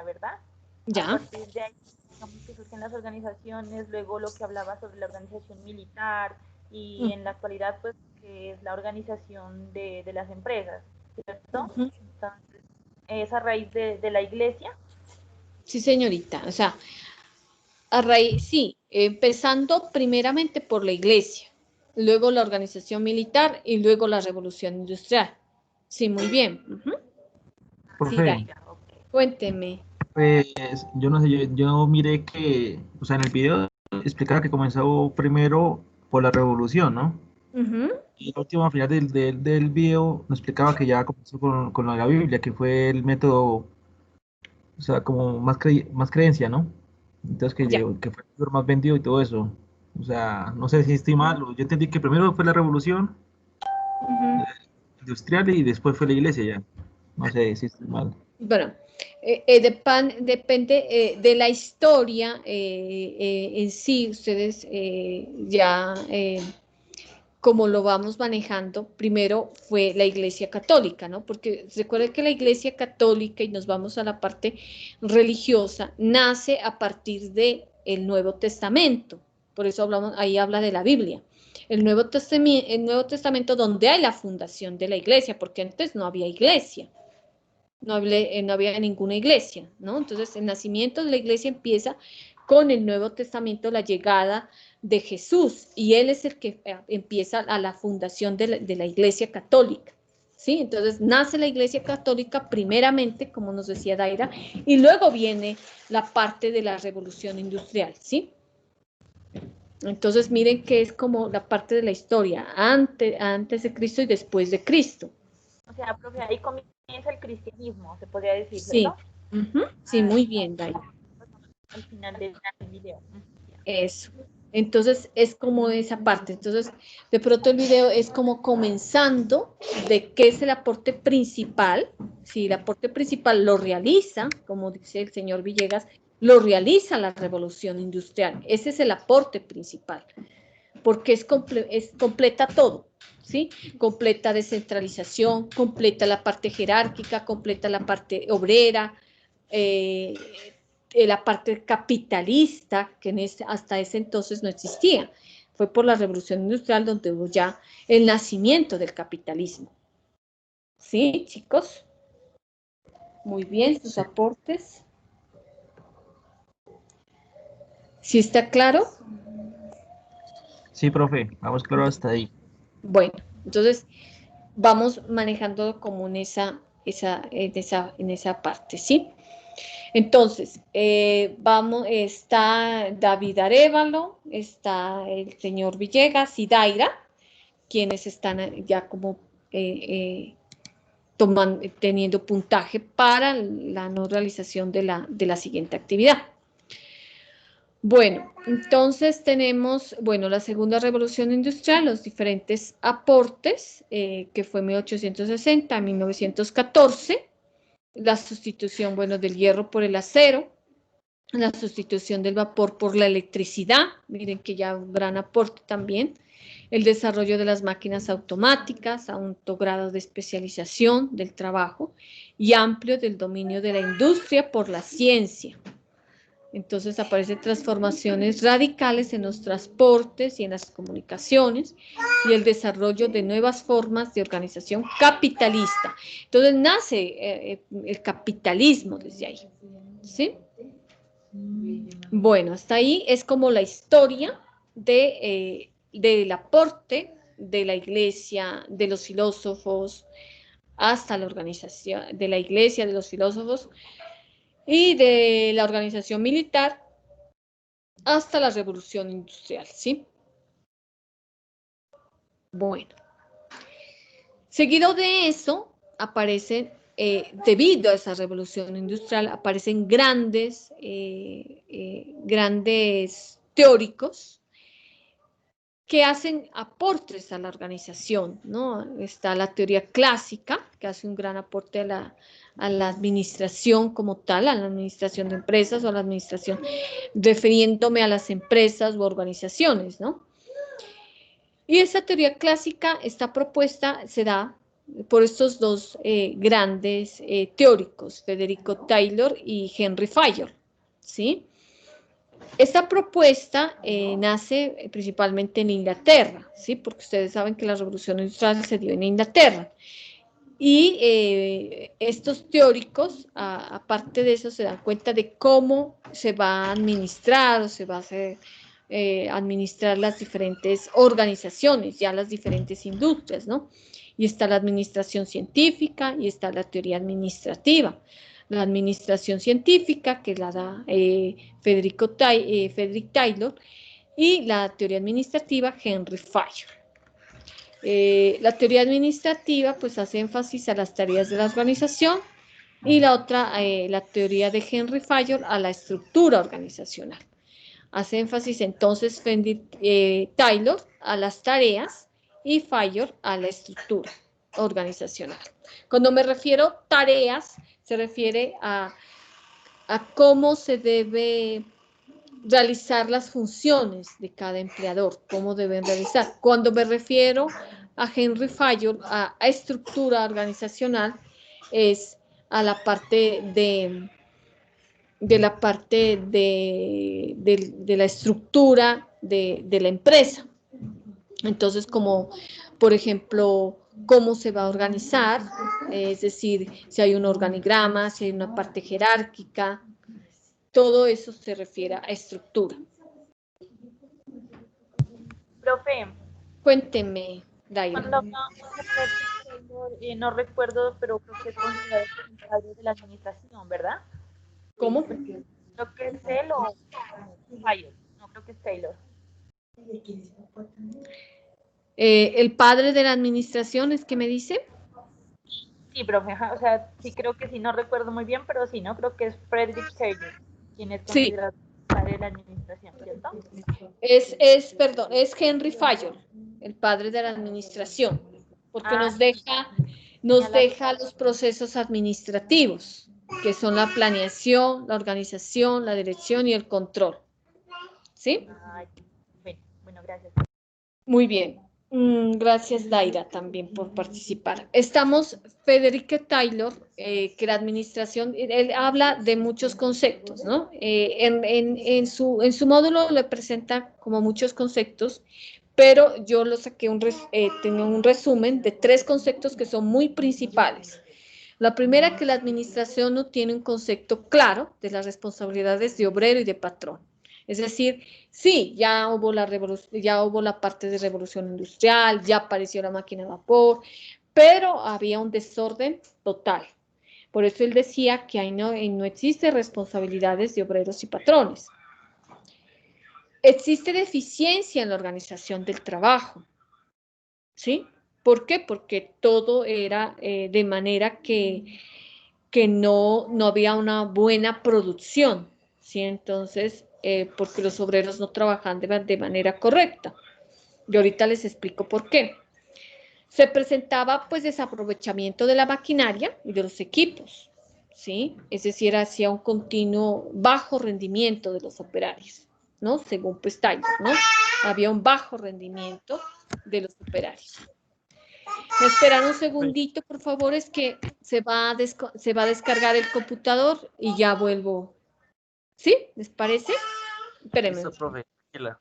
¿verdad? Ya. A partir de ahí, digamos que surgen las organizaciones, luego lo que hablaba sobre la organización militar y en la actualidad, pues, que es la organización de las empresas, ¿cierto? Entonces, es a raíz de la iglesia. Sí, señorita, o sea, sí, empezando primeramente por la iglesia, luego la organización militar y luego la revolución industrial. Sí, muy bien. Sí, Profe, cuénteme. pues yo no sé, yo miré que, o sea, en el video explicaba que comenzó primero por la revolución, ¿no? Y la última final del video nos explicaba que ya comenzó con lo de la Biblia, que fue el método, o sea, como más creencia, ¿no? Entonces Ya. que fue el libro más vendido y todo eso. O sea, no sé si estoy mal, yo entendí que primero fue la revolución industrial y después fue la iglesia ya. No sé si estoy mal. Bueno, depende de la historia en sí, ustedes ya como lo vamos manejando, primero fue la Iglesia Católica, ¿no? Porque recuerden que la Iglesia Católica, y nos vamos a la parte religiosa, nace a partir del Nuevo Testamento, por eso hablamos, ahí habla de la Biblia. El Nuevo Testamento donde hay la fundación de la iglesia, porque antes no había iglesia. No había ninguna iglesia, ¿no? Entonces, el nacimiento de la iglesia empieza con el Nuevo Testamento, la llegada de Jesús, y él es el que empieza a la fundación de la iglesia católica, ¿sí? Entonces, nace la iglesia católica primeramente, como nos decía Daira, y luego viene la parte de la revolución industrial, ¿sí? Entonces, miren que es como la parte de la historia, antes de Cristo y después de Cristo. O sea, profe, ahí comienza el cristianismo, se podría decir, Sí, ¿cierto? sí, muy bien, Daira. Al final del video. Eso. Entonces, es como esa parte. Entonces, de pronto el video es como comenzando de qué es el aporte principal. Si el aporte principal lo realiza, como dice el señor Villegas, lo realiza la revolución industrial. Ese es el aporte principal, porque completa todo, ¿sí? Completa descentralización, completa la parte jerárquica, completa la parte obrera, la parte capitalista, que hasta ese entonces no existía. Fue por la revolución industrial donde hubo ya el nacimiento del capitalismo. ¿Sí, chicos? Muy bien, sus aportes. ¿Sí está claro? Sí, profe, vamos claro hasta ahí. Bueno, entonces vamos manejando como en esa parte, ¿sí? Entonces, está David Arévalo, está el señor Villegas y Daira, quienes están ya como teniendo puntaje para la no realización de la siguiente actividad. Bueno, entonces tenemos, bueno, la segunda revolución industrial, los diferentes aportes, que fue 1860 a 1914, la sustitución, bueno, del hierro por el acero, la sustitución del vapor por la electricidad, miren que ya un gran aporte también, el desarrollo de las máquinas automáticas, alto grado de especialización del trabajo y amplio del dominio de la industria por la ciencia. Entonces aparecen transformaciones radicales en los transportes y en las comunicaciones y el desarrollo de nuevas formas de organización capitalista. Entonces nace el capitalismo desde ahí, ¿sí? Bueno, hasta ahí es como la historia del aporte de la iglesia, de los filósofos hasta la organización de la Iglesia, de los filósofos y de la organización militar hasta la Revolución Industrial, ¿sí? Bueno, seguido de eso aparecen, debido a esa Revolución Industrial, aparecen grandes teóricos que hacen aportes a la organización, ¿no? Está la teoría clásica, que hace un gran aporte a la administración como tal, a la administración de empresas o a la administración, refiriéndome a las empresas u organizaciones, ¿no? Y esa teoría clásica está propuesta, se da por estos dos grandes teóricos, Federico Taylor y Henry Fayol, ¿sí? Esta propuesta nace principalmente en Inglaterra, ¿sí? Porque ustedes saben que la Revolución Industrial se dio en Inglaterra. Y estos teóricos, aparte de eso, se dan cuenta de cómo se va a administrar o se va a hacer, administrar las diferentes organizaciones, ya las diferentes industrias, ¿no? Y está la administración científica y está la teoría administrativa. La administración científica, que la da Frederick Taylor, y la teoría administrativa, Henry Fayol. La teoría administrativa pues hace énfasis a las tareas de la organización y la otra, la teoría de Henry Fayol, a la estructura organizacional. Hace énfasis entonces Taylor a las tareas y Fayol a la estructura organizacional. Cuando me refiero a tareas, se refiere a cómo se debe realizar las funciones de cada empleador, cómo deben realizar. Cuando me refiero a Henry Fayol, a estructura organizacional, es a la parte de la estructura de la empresa. Entonces, como por ejemplo, cómo se va a organizar, es decir, si hay un organigrama, si hay una parte jerárquica, todo eso se refiere a estructura. Profe, Cuénteme, Daira. cuando hablamos de Frederick Taylor, no recuerdo, pero creo que es considerado el padre de la administración, ¿verdad? ¿Cómo? Creo que es él o Fayol. No, creo que es Taylor. ¿El padre de la administración es que me dice? Sí, profe, o sea, sí creo que sí, no recuerdo muy bien, pero sí, no creo que es Frederick Taylor, quien es Sí, considerado el padre de la administración, ¿cierto? perdón, es Henry Fayol, el padre de la administración, porque Ah, nos sí, señala. deja los procesos administrativos, que son la planeación, la organización, la dirección y el control. ¿Sí? Ay, bueno, gracias. Muy bien. Gracias, Daira, también por participar. Estamos, Federico Taylor, que la administración, él habla de muchos conceptos, ¿no? En su módulo le presenta como muchos conceptos, pero yo lo saqué, tengo un resumen de 3 conceptos que son muy principales. La primera, que la administración no tiene un concepto claro de las responsabilidades de obrero y de patrón. Es decir, sí, ya hubo la parte de revolución industrial, ya apareció la máquina de vapor, pero había un desorden total. Por eso él decía que ahí no existe responsabilidades de obreros y patrones. Existe deficiencia en la organización del trabajo, ¿sí? ¿Por qué? Porque todo era de manera que no había una buena producción, ¿sí? Entonces, porque los obreros no trabajan de manera correcta. Y ahorita les explico por qué. Se presentaba pues desaprovechamiento de la maquinaria y de los equipos, ¿sí? Es decir, hacía un continuo bajo rendimiento de los operarios, ¿no? Según pues Taylor, ¿no? Había un bajo rendimiento de los operarios. ¿Me esperan un segundito, por favor? Es que se va a descargar el computador y ya vuelvo. ¿Sí? ¿Les parece? Espérenme. Listo, profe, tranquila.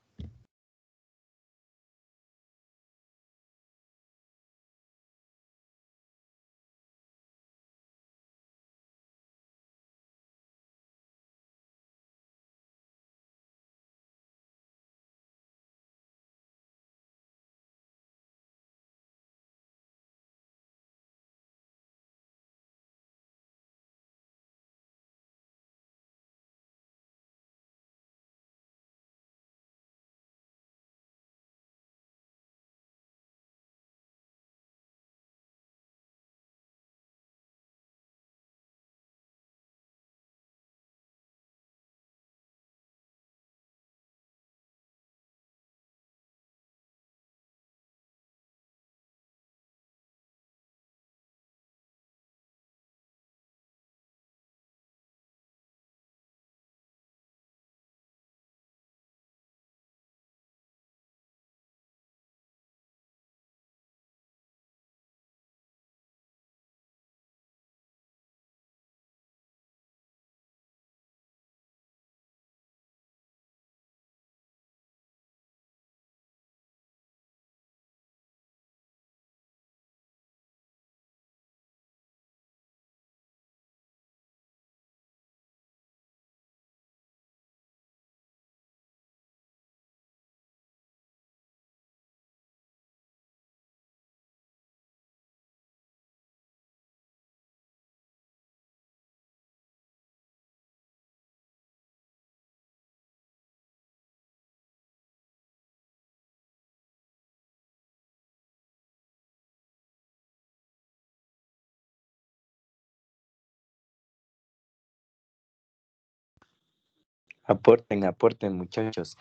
Aporten, muchachos.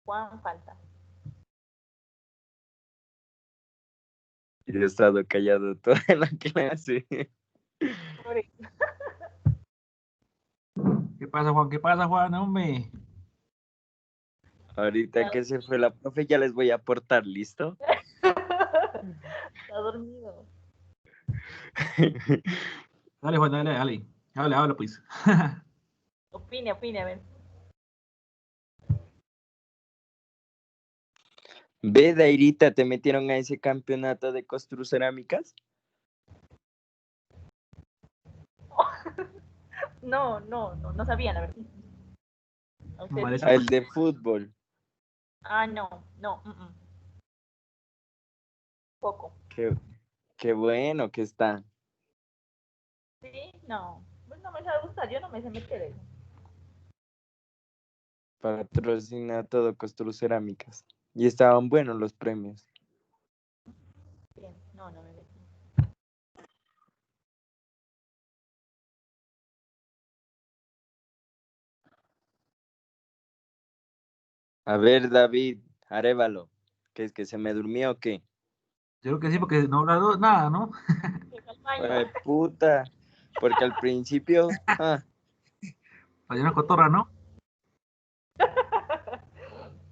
Juan falta. Yo he estado callado toda la clase. ¿Qué pasa, Juan? ¿Qué pasa, Juan? Hombre. Ahorita que se fue la profe ya les voy a aportar, ¿listo? Está dormido. Dale, Juan, dale. Habla, pues. Opine, a ver. Ve, Dairita, ¿te metieron a ese campeonato de construcerámicas? No sabía, la verdad. ¿A usted Vale, sí? A el de fútbol. Ah, no. Poco. Qué bueno que está. Sí, no. Pues no me sabe gustar, yo no me sé meter eso. Patrocina todo construcerámicas. Y estaban buenos los premios. Bien, no me metí. A ver, David, Arévalo, ¿qué es que se me durmió o qué? Yo creo que sí, porque no ha hablado nada, ¿no? Ay, puta, porque al principio, Hay una cotorra, ¿no?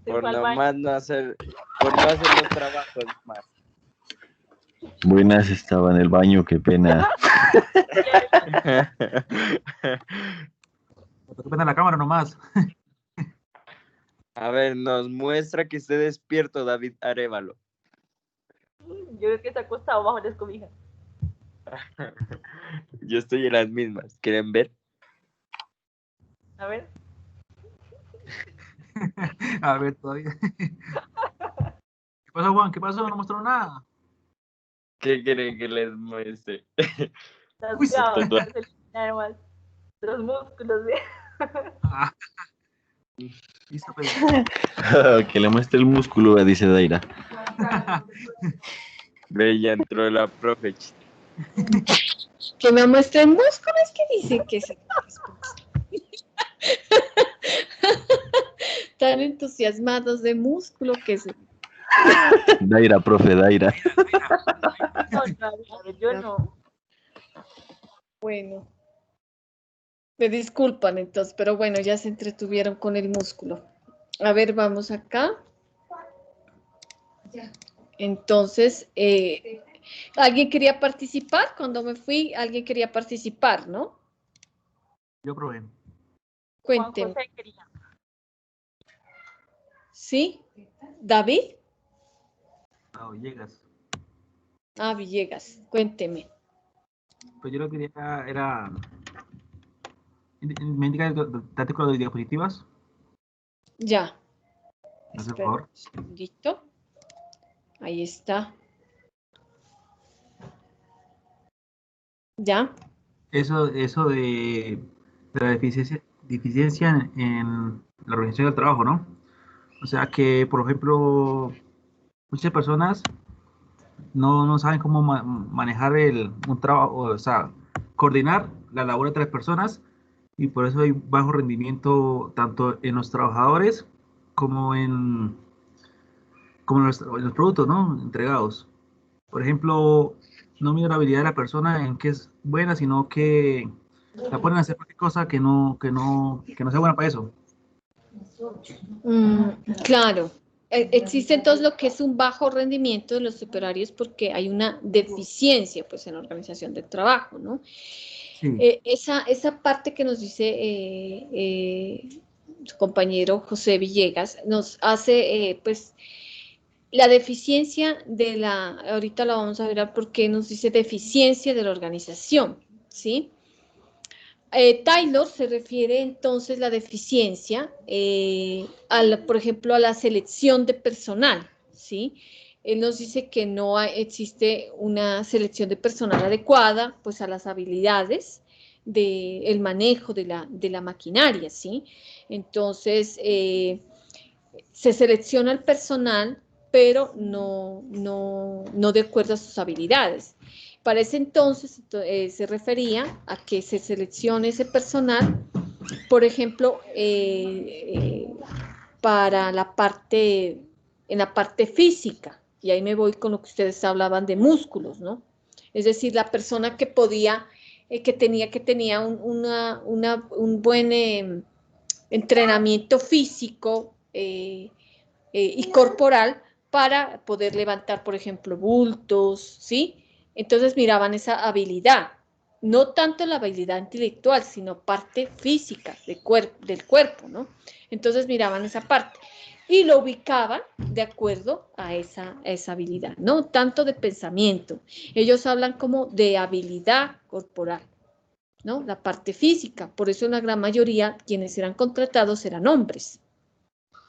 por nomás no hacer, por no hacer los trabajos más. Buenas, estaba en el baño, qué pena. Porque pena la cámara nomás. A ver, nos muestra que esté despierto, David Arévalo. Yo creo que está acostado bajo las cobijas. Yo estoy en las mismas, ¿quieren ver? A ver. A ver, todavía. ¿Qué pasó, Juan? ¿Qué pasó? No mostró nada. ¿Qué quieren que les muestre? Las Uy, bravas, nada más. Los músculos, ¿eh? Ah. Listo, pues. Que le muestre el músculo, dice Daira. Ve, ya entró la profe. Que me muestren músculos, que dicen que se... Tan entusiasmados de músculo que se... Daira, profe, Daira. No, yo no. Bueno, me disculpan entonces, pero bueno, ya se entretuvieron con el músculo. A ver, vamos acá. Entonces, ¿alguien quería participar? Cuando me fui, alguien quería participar, ¿no? Yo probé. Cuénteme. Juan José quería. ¿Sí? ¿David? No, llegas. Ah, Villegas, cuénteme. Pues yo lo que quería era. ¿Me indica el táctico de diapositivas? Ya. Por Espera favor. un segundito. Ahí está. ¿Ya? Eso de la deficiencia en la organización del trabajo, ¿no? O sea que, por ejemplo, muchas personas no saben cómo manejar un trabajo, o sea, coordinar la labor de 3 personas, y por eso hay bajo rendimiento tanto en los trabajadores como en los productos, ¿no? Entregados. Por ejemplo, no mira la habilidad de la persona en qué es buena, sino que la ponen a hacer cualquier cosa que no sea buena para eso. Claro. Existe entonces lo que es un bajo rendimiento de los operarios porque hay una deficiencia pues, en la organización del trabajo, ¿no? Sí. Esa parte que nos dice su compañero José Villegas nos hace, pues, la deficiencia de ahorita la vamos a ver porque nos dice deficiencia de la organización, ¿sí? Taylor se refiere entonces la deficiencia, por ejemplo, a la selección de personal, ¿sí? Él nos dice que no existe una selección de personal adecuada, pues a las habilidades el manejo de la maquinaria, ¿sí? Entonces, se selecciona el personal, pero no de acuerdo a sus habilidades. Para ese entonces se refería a que se seleccione ese personal, por ejemplo, para en la parte física, y ahí me voy con lo que ustedes hablaban de músculos, ¿no? Es decir, la persona que podía, que tenía un buen entrenamiento físico y corporal para poder levantar, por ejemplo, bultos, ¿sí? Entonces miraban esa habilidad, no tanto la habilidad intelectual, sino parte física del cuerpo, ¿no? Entonces miraban esa parte y lo ubicaban de acuerdo a esa habilidad, no tanto de pensamiento. Ellos hablan como de habilidad corporal, ¿no? La parte física. Por eso la gran mayoría, quienes eran contratados eran hombres,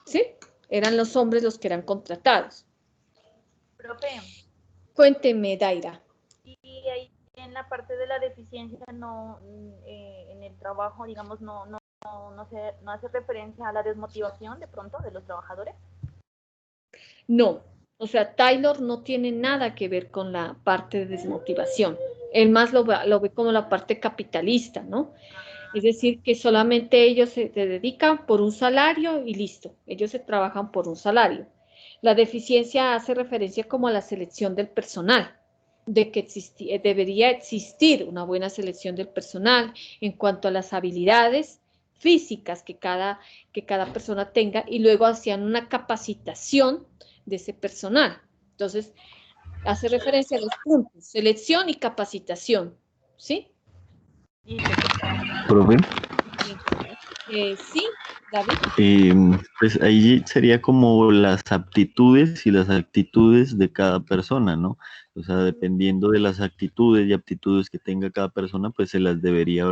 ¿sí? Eran los hombres los que eran contratados. Profe, Cuénteme, Daira. y ahí en la parte de la deficiencia, no, en el trabajo, digamos, no hace referencia a la desmotivación de pronto de los trabajadores. No, o sea, Taylor no tiene nada que ver con la parte de desmotivación. Él más lo ve como la parte capitalista, ¿no? Es decir, que solamente ellos se dedican por un salario y listo. Ellos se trabajan por un salario. La deficiencia hace referencia como a la selección del personal, de que debería existir una buena selección del personal en cuanto a las habilidades físicas que cada persona tenga, y luego hacían una capacitación de ese personal. Entonces, hace referencia a los puntos, selección y capacitación, ¿sí? Profe, Sí, David. pues ahí sería como las aptitudes y las actitudes de cada persona, ¿no? O sea, dependiendo de las actitudes y aptitudes que tenga cada persona, pues se las debería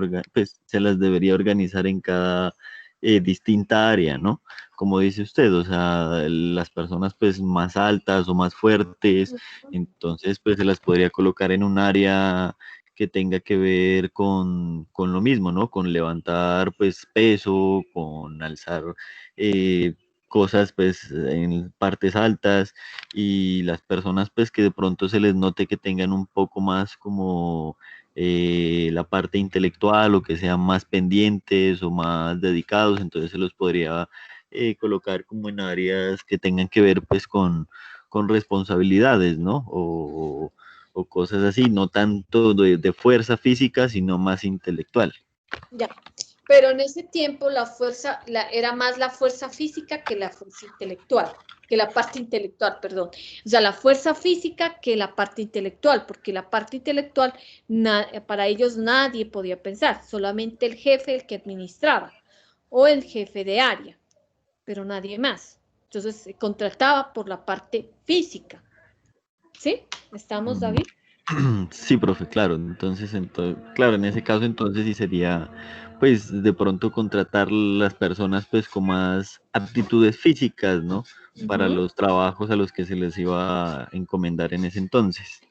organizar en cada distinta área, ¿no? Como dice usted, o sea, las personas pues más altas o más fuertes, entonces pues se las podría colocar en un área que tenga que ver con lo mismo, ¿no? Con levantar pues peso, con alzar cosas pues en partes altas, y las personas pues que de pronto se les note que tengan un poco más como la parte intelectual, o que sean más pendientes o más dedicados, entonces se los podría colocar como en áreas que tengan que ver pues con responsabilidades, ¿no? O cosas así, no tanto de fuerza física, sino más intelectual. Ya, pero en ese tiempo era más la fuerza física que la fuerza intelectual, que la parte intelectual, perdón. O sea, la fuerza física que la parte intelectual, porque la parte intelectual, para ellos nadie podía pensar, solamente el jefe, el que administraba, o el jefe de área, pero nadie más. Entonces se contrataba por la parte física. ¿Sí? ¿Estamos, David? Sí, profe, claro. Entonces, claro, en ese caso entonces sí sería, pues, de pronto contratar las personas, pues, con más aptitudes físicas, ¿no? Para los trabajos a los que se les iba a encomendar en ese entonces.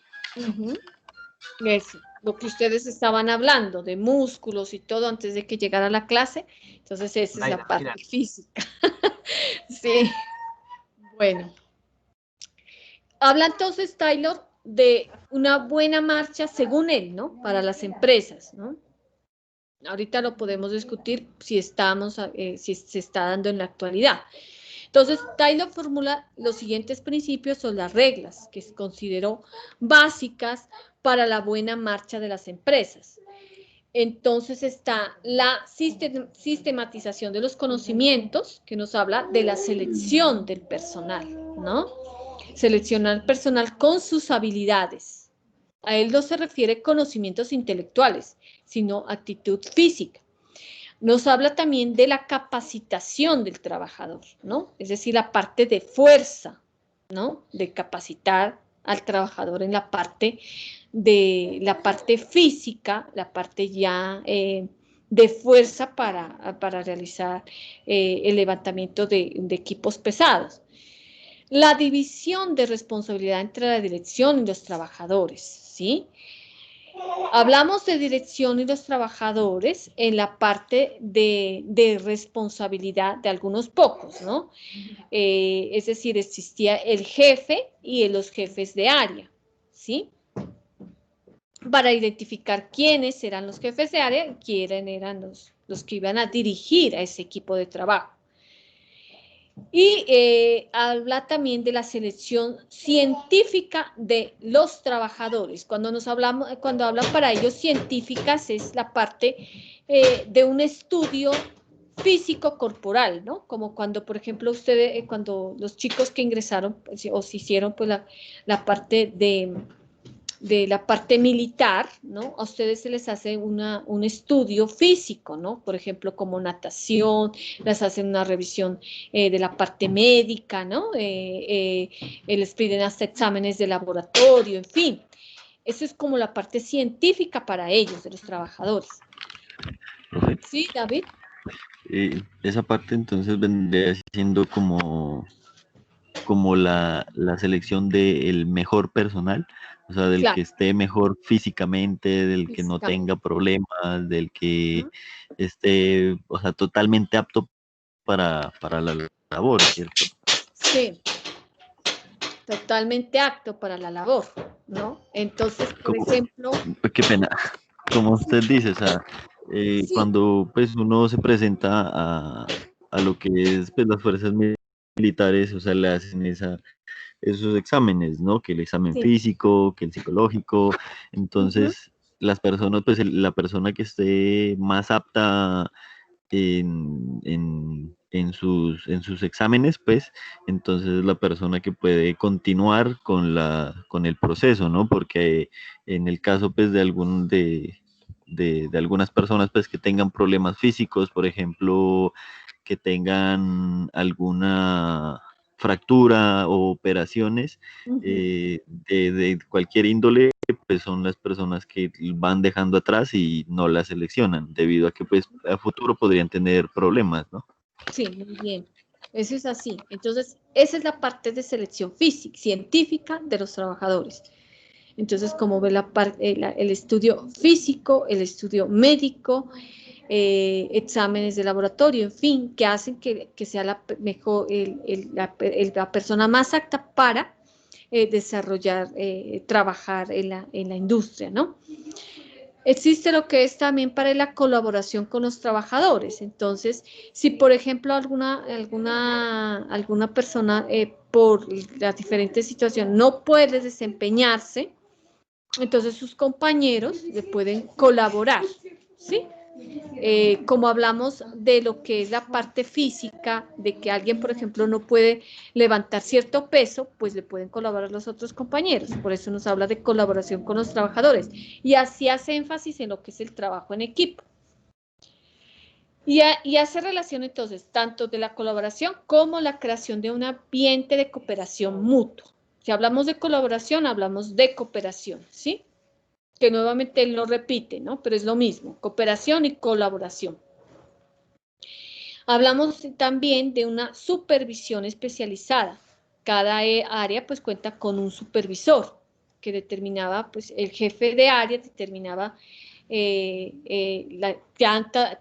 Eso, lo que ustedes estaban hablando de músculos y todo antes de que llegara la clase. Entonces, esa es la parte física. Sí, bueno. Habla entonces Taylor de una buena marcha, según él, ¿no? Para las empresas, ¿no? Ahorita lo podemos discutir si se está dando en la actualidad. Entonces, Taylor formula los siguientes principios o las reglas que consideró básicas para la buena marcha de las empresas. Entonces está la sistematización de los conocimientos, que nos habla de la selección del personal, ¿no? Seleccionar personal con sus habilidades. A él no se refiere conocimientos intelectuales, sino actitud física. Nos habla también de la capacitación del trabajador, ¿no? Es decir, la parte de fuerza, ¿no? De capacitar al trabajador en la parte física, la parte ya de fuerza para realizar el levantamiento de equipos pesados. La división de responsabilidad entre la dirección y los trabajadores, ¿sí? Hablamos de dirección y los trabajadores en la parte de responsabilidad de algunos pocos, ¿no? Es decir, existía el jefe y los jefes de área, ¿sí? Para identificar quiénes eran los jefes de área y quiénes eran los que iban a dirigir a ese equipo de trabajo. Y habla también de la selección científica de los trabajadores. Cuando hablan para ellos científicas es la parte de un estudio físico corporal, ¿no? Como cuando, por ejemplo, ustedes, cuando los chicos que ingresaron o se hicieron pues la parte de la parte militar, ¿no? A ustedes se les hace un estudio físico, ¿no? Por ejemplo, como natación, les hacen una revisión de la parte médica, ¿no? Les piden hasta exámenes de laboratorio, en fin. Eso es como la parte científica para ellos, de los trabajadores. Profe, ¿Sí, David? esa parte entonces vendría siendo como la selección del mejor personal, o sea, del Claro, que esté mejor físicamente, del que no físicamente. tenga problemas, del que esté, o sea, totalmente apto para la labor, ¿cierto? Sí, totalmente apto para la labor, ¿no? Entonces, por Como, ejemplo, qué pena, como usted dice, o sea, sí, cuando pues uno se presenta a lo que es pues, las fuerzas militares, o sea, le hacen esos exámenes, ¿no? Que el examen sí. físico, que el psicológico. Ujú. Entonces, las personas, pues la persona que esté más apta en sus exámenes, pues, entonces la persona que puede continuar con el proceso, ¿no? Porque en el caso, pues, de algunas personas, pues, que tengan problemas físicos, por ejemplo, que tengan alguna fractura o operaciones Ujú. de cualquier índole, pues son las personas que van dejando atrás y no las seleccionan, debido a que pues a futuro podrían tener problemas, ¿no? Sí, muy bien. Eso es así. Entonces, esa es la parte de selección física, científica de los trabajadores. Entonces, como ve el estudio físico, el estudio médico, exámenes de laboratorio, en fin, que hacen que sea la mejor, la persona más apta para desarrollar, trabajar en la industria, ¿no? Existe lo que es también para la colaboración con los trabajadores. Entonces, si por ejemplo alguna persona por las diferentes situaciones no puede desempeñarse, entonces sus compañeros le pueden colaborar, ¿sí? Como hablamos de lo que es la parte física, de que alguien, por ejemplo, no puede levantar cierto peso, pues le pueden colaborar los otros compañeros. Por eso nos habla de colaboración con los trabajadores. Y así hace énfasis en lo que es el trabajo en equipo. Y hace relación entonces tanto de la colaboración como la creación de un ambiente de cooperación mutua. Si hablamos de colaboración, hablamos de cooperación, ¿sí? Que nuevamente él lo repite, ¿no? Pero es lo mismo, cooperación y colaboración. Hablamos también de una supervisión especializada. Cada área pues cuenta con un supervisor que determinaba, pues el jefe de área determinaba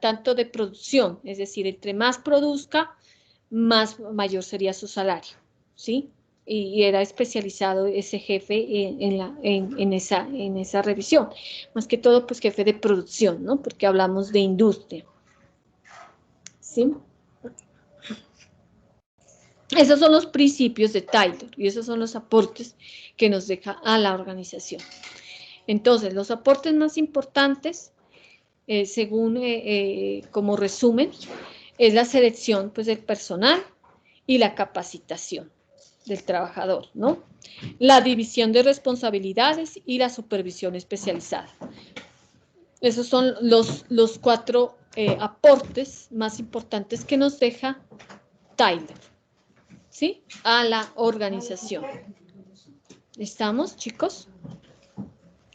tanto de producción, es decir, entre más produzca, mayor sería su salario, ¿sí? Y era especializado ese jefe en esa revisión. Más que todo, pues jefe de producción, ¿no? Porque hablamos de industria, ¿sí? Esos son los principios de Taylor y esos son los aportes que nos deja a la organización. Entonces, los aportes más importantes, según como resumen, es la selección pues, del personal y la capacitación del trabajador, ¿no? La división de responsabilidades y la supervisión especializada. Esos son los 4 aportes más importantes que nos deja Taylor, ¿sí? A la organización. ¿Estamos, chicos?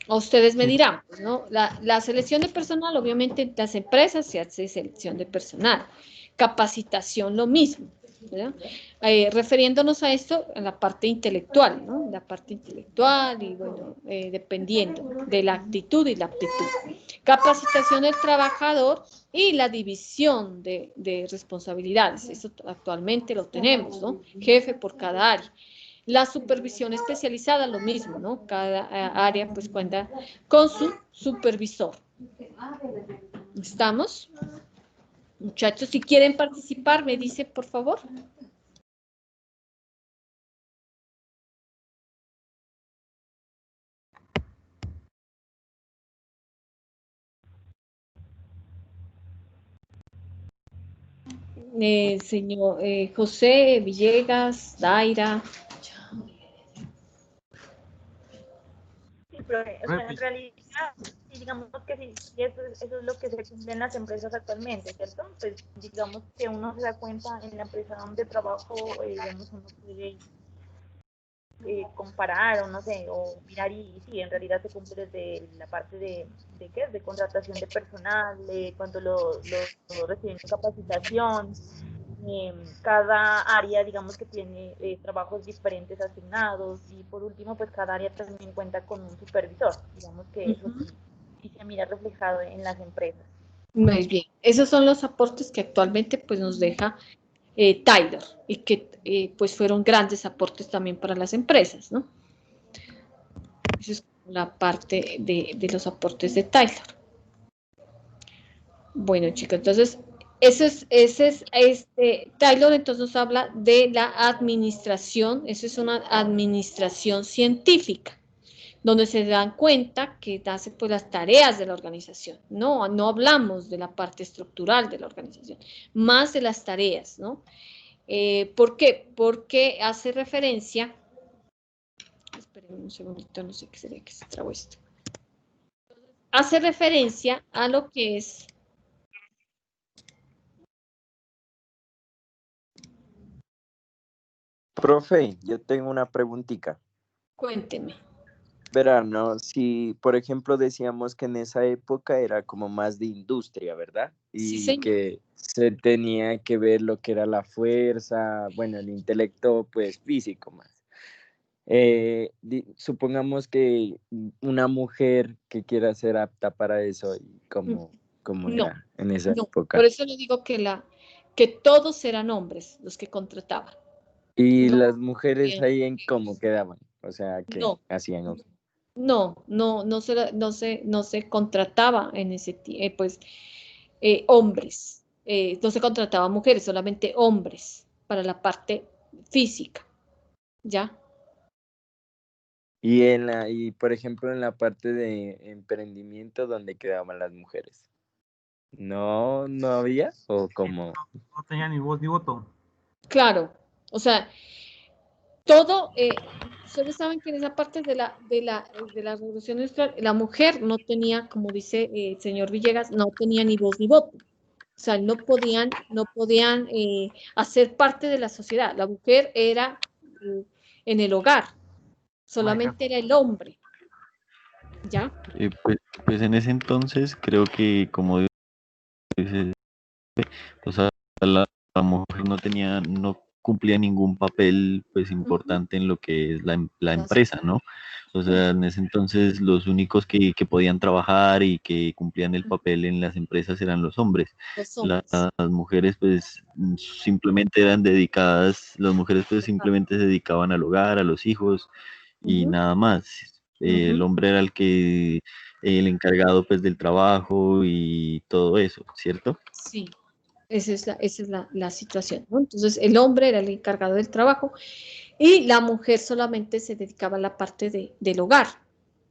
O ustedes me Sí, dirán, ¿no? La selección de personal, obviamente en las empresas se hace selección de personal. Capacitación, lo mismo. ¿verdad? Refiriéndonos a esto, en la parte intelectual, ¿no? La parte intelectual y, bueno, dependiendo de la actitud y la aptitud. Capacitación del trabajador y la división de responsabilidades. Eso actualmente lo tenemos, ¿no? Jefe por cada área. La supervisión especializada, lo mismo, ¿no? Cada área, pues, cuenta con su supervisor. ¿Estamos? Muchachos, si quieren participar, me dice, por favor. Señor José Villegas, Daira. Sí, pero o sea, en realidad, sí, digamos que sí, eso es lo que se cumple en las empresas actualmente, ¿cierto? Pues digamos que uno se da cuenta en la empresa donde trabajo, digamos, uno puede comparar o no sé, o mirar y sí, en realidad se cumple desde la parte de ¿qué? De contratación de personal, cuando lo reciben capacitación, cada área digamos que tiene trabajos diferentes asignados y por último pues cada área también cuenta con un supervisor, digamos que eso sí se mira reflejado en las empresas. Muy bien, esos son los aportes que actualmente pues nos deja Taylor y que pues fueron grandes aportes también para las empresas, ¿no? Esa es la parte de los aportes de Taylor. Bueno, chicos, entonces Taylor entonces nos habla de la administración, esa es una administración científica, donde se dan cuenta que hace pues las tareas de la organización. No hablamos de la parte estructural de la organización, más de las tareas, ¿no? ¿Por qué? Porque hace referencia, esperen un segundito, no sé qué sería que se trabó esto. Hace referencia a lo que es Profe, yo tengo una preguntita. cuénteme. Verano, si por ejemplo decíamos que en esa época era como más de industria, ¿verdad? Sí, Y señor. que se tenía que ver lo que era la fuerza, bueno, el intelecto pues físico más. Supongamos que una mujer que quiera ser apta para eso, y cómo No, era en esa no. Por época. eso le digo que todos eran hombres los que contrataban. Y No, las mujeres ahí en cómo quedaban, o sea, que no, hacían. no se contrataba en ese pues hombres. No se contrataba mujeres, solamente hombres para la parte física. ¿Ya? Y por ejemplo en la parte de emprendimiento, ¿dónde quedaban las mujeres? ¿No había? ¿O cómo? No tenía ni voz ni voto. Claro. O sea, todo, ustedes saben que en esa parte de la revolución industrial, la mujer no tenía, como dice el señor Villegas, no tenía ni voz ni voto. O sea, no podían hacer parte de la sociedad. La mujer era en el hogar, solamente era el hombre. ¿Ya? Pues en ese entonces creo que, como dices, o sea, la mujer no cumplía ningún papel pues importante en lo que es la empresa, ¿no? O sea, en ese entonces los únicos que podían trabajar y que cumplían el papel en las empresas eran los hombres. Los Las hombres. mujeres pues simplemente eran dedicadas, las mujeres pues simplemente se dedicaban al hogar, a los hijos y nada más. El hombre era el encargado pues del trabajo y todo eso, ¿cierto? Sí, esa es la situación, ¿no? Entonces, el hombre era el encargado del trabajo y la mujer solamente se dedicaba a la parte del hogar,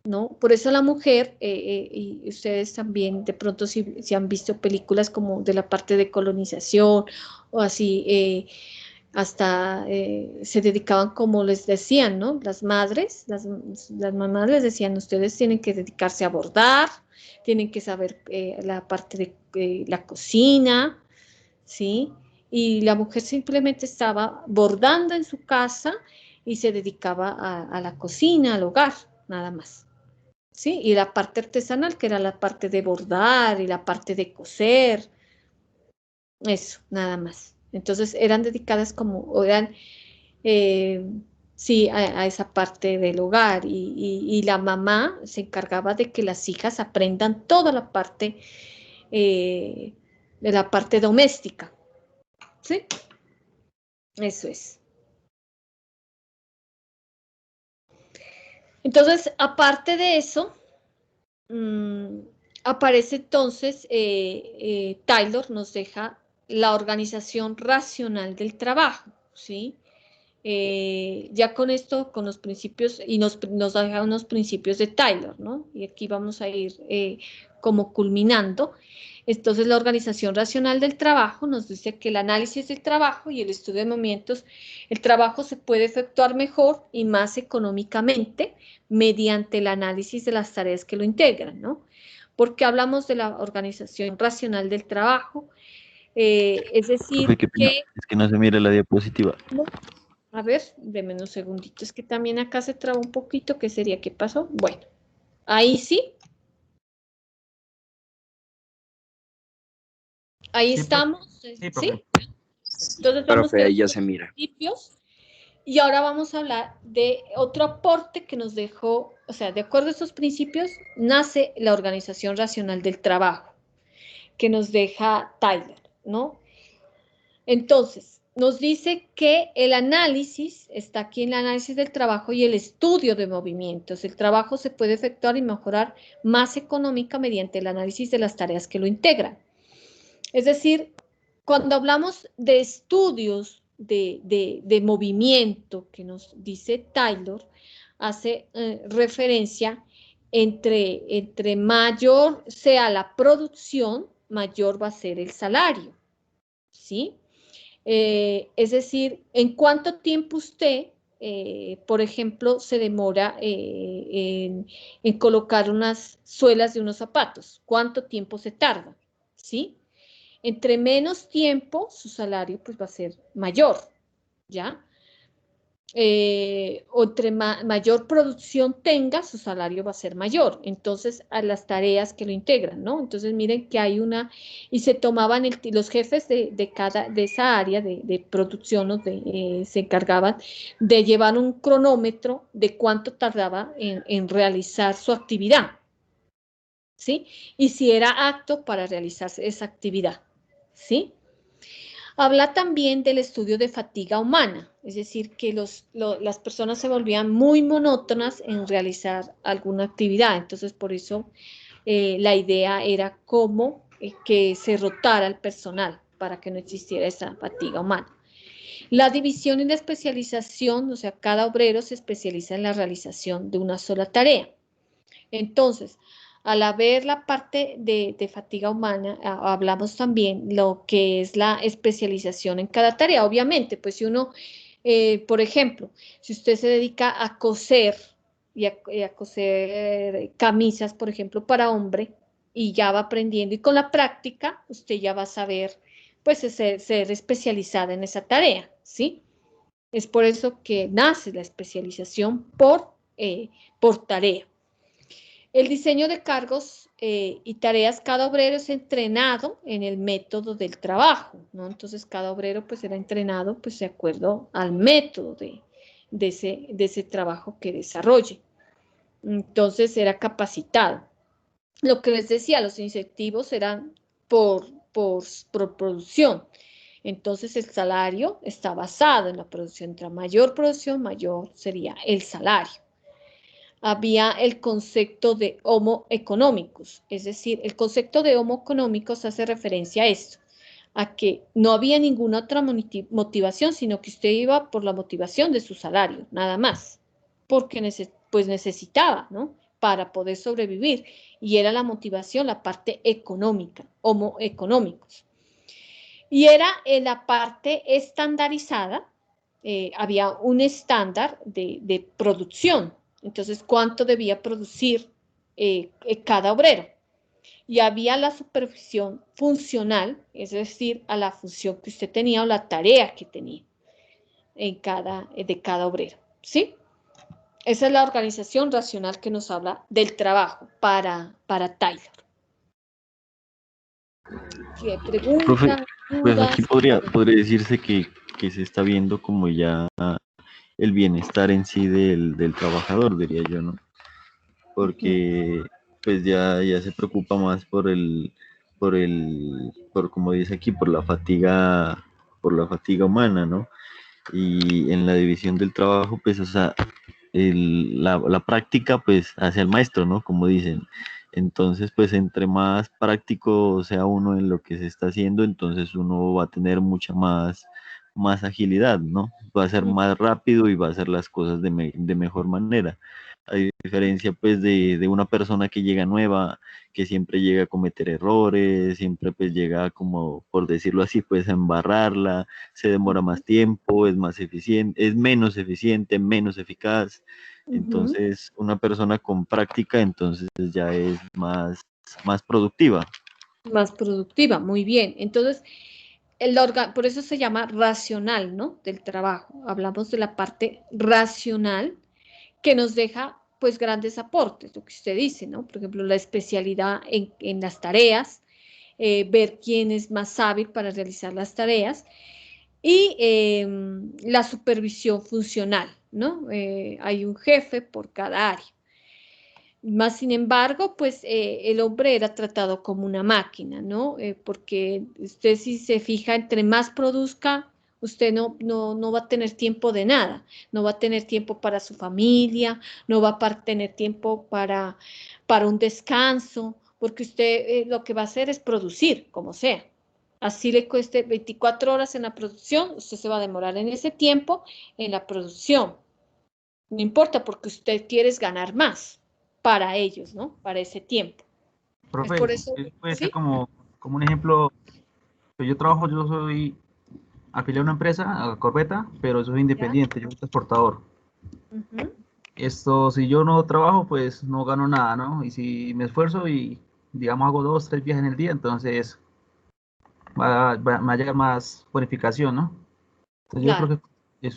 ¿no? Por eso la mujer, y ustedes también de pronto si han visto películas como de la parte de colonización o así, hasta se dedicaban como les decían, ¿no? Las madres, las mamás les decían, ustedes tienen que dedicarse a bordar, tienen que saber la parte de la cocina, ¿sí? Y la mujer simplemente estaba bordando en su casa y se dedicaba a la cocina, al hogar, nada más. ¿Sí? Y la parte artesanal, que era la parte de bordar y la parte de coser, eso, nada más. Entonces eran dedicadas o eran, sí, a esa parte del hogar y la mamá se encargaba de que las hijas aprendan toda la parte, de la parte doméstica, ¿sí? Eso es. Entonces, aparte de eso, aparece entonces, Taylor nos deja la organización racional del trabajo, ¿sí? Ya con esto, con los principios, y nos deja unos principios de Taylor, ¿no? Y aquí vamos a ir como culminando. Entonces, la organización racional del trabajo nos dice que el análisis del trabajo y el estudio de movimientos, el trabajo se puede efectuar mejor y más económicamente mediante el análisis de las tareas que lo integran, ¿no? Porque hablamos de la organización racional del trabajo, es decir, Profe, qué pena, es que no se mira la diapositiva. a ver, deme unos segunditos, es que también acá se traba un poquito, ¿qué sería? ¿Qué pasó? Bueno, ahí sí. Ahí Sí, estamos, sí, ¿sí? profe. Entonces vamos a Profe, ver ahí ya los se mira. principios y ahora vamos a hablar de otro aporte que nos dejó, o sea, de acuerdo a estos principios, nace la organización racional del trabajo que nos deja Tyler, ¿no? Entonces, nos dice que el análisis, está aquí en el análisis del trabajo y el estudio de movimientos. El trabajo se puede efectuar y mejorar más económica mediante el análisis de las tareas que lo integran. Es decir, cuando hablamos de estudios de movimiento, que nos dice Taylor, hace referencia entre mayor sea la producción, mayor va a ser el salario, ¿sí? Es decir, ¿en cuánto tiempo usted, por ejemplo, se demora en colocar unas suelas de unos zapatos? ¿Cuánto tiempo se tarda? ¿Sí? Entre menos tiempo, su salario pues va a ser mayor, ¿ya? O entre mayor producción tenga, su salario va a ser mayor. Entonces, a las tareas que lo integran, ¿no? Entonces, miren que hay y se tomaban los jefes de esa área de producción, se encargaban de llevar un cronómetro de cuánto tardaba en realizar su actividad, ¿sí? Y si era apto para realizar esa actividad, ¿sí? Habla también del estudio de fatiga humana, es decir, que las personas se volvían muy monótonas en realizar alguna actividad, entonces por eso la idea era cómo que se rotara el personal para que no existiera esa fatiga humana. La división y la especialización, o sea, cada obrero se especializa en la realización de una sola tarea. Entonces, al haber la parte de fatiga humana, hablamos también lo que es la especialización en cada tarea. Obviamente, pues si uno, por ejemplo, si usted se dedica a coser y a coser camisas, por ejemplo, para hombre, y ya va aprendiendo, y con la práctica, usted ya va a saber, pues, ser especializada en esa tarea, ¿sí? Es por eso que nace la especialización por tarea. El diseño de cargos y tareas, cada obrero es entrenado en el método del trabajo, ¿no? Entonces, cada obrero pues era entrenado pues de acuerdo al método de ese trabajo que desarrolle. Entonces, era capacitado. Lo que les decía, los incentivos eran por producción. Entonces, el salario está basado en la producción. Entre mayor producción, mayor sería el salario. Había el concepto de homo economicus, es decir, el concepto de homo económicos hace referencia a esto, a que no había ninguna otra motivación, sino que usted iba por la motivación de su salario, nada más, porque pues necesitaba, ¿no? Para poder sobrevivir, y era la motivación, la parte económica, homo económicos. Y era en la parte estandarizada, había un estándar de producción. Entonces, ¿cuánto debía producir cada obrero? Y había la supervisión funcional, es decir, a la función que usted tenía o la tarea que tenía de cada obrero, ¿sí? Esa es la organización racional que nos habla del trabajo para Taylor. Si hay Profe, preguntas, pues aquí dudas. podría decirse que se está viendo como ya el bienestar en sí del trabajador, diría yo, ¿no? Porque pues ya se preocupa más por como dice aquí, por la fatiga humana, ¿no? Y en la división del trabajo, pues, o sea, la práctica, pues, hace al maestro, ¿no? Como dicen. Entonces, pues, entre más práctico sea uno en lo que se está haciendo, entonces uno va a tener más agilidad, ¿no? Va a ser más rápido y va a hacer las cosas de mejor manera. A diferencia, pues, de una persona que llega nueva, que siempre llega a cometer errores, siempre, pues, llega como, por decirlo así, pues, a embarrarla, se demora más tiempo, es más eficiente, es menos eficiente, menos eficaz. Entonces, una persona con práctica, entonces ya es más productiva. Más productiva, muy bien. Entonces, por eso se llama racional, ¿no? Del trabajo. Hablamos de la parte racional que nos deja pues grandes aportes, lo que usted dice, ¿no? Por ejemplo, la especialidad en las tareas, ver quién es más hábil para realizar las tareas y la supervisión funcional, ¿no? Hay un jefe por cada área. Más sin embargo, pues el hombre era tratado como una máquina, ¿no? Porque usted si se fija, entre más produzca, usted no va a tener tiempo de nada, no va a tener tiempo para su familia, no va a tener tiempo para un descanso, porque usted lo que va a hacer es producir, como sea. Así le cueste 24 horas en la producción, usted se va a demorar en ese tiempo en la producción. No importa porque usted quiere ganar más para ellos, ¿no? Para ese tiempo. Es Profe, por eso, eso puede ser ¿sí? como un ejemplo. Yo soy afiliado a una empresa, a Corbeta, pero soy ¿Ya? independiente, yo soy transportador. Ujú. Esto, si yo no trabajo, pues no gano nada, ¿no? Y si me esfuerzo y, digamos, hago 2, 3 viajes en el día, entonces me va a llegar más bonificación, ¿no? Entonces yo creo Claro, que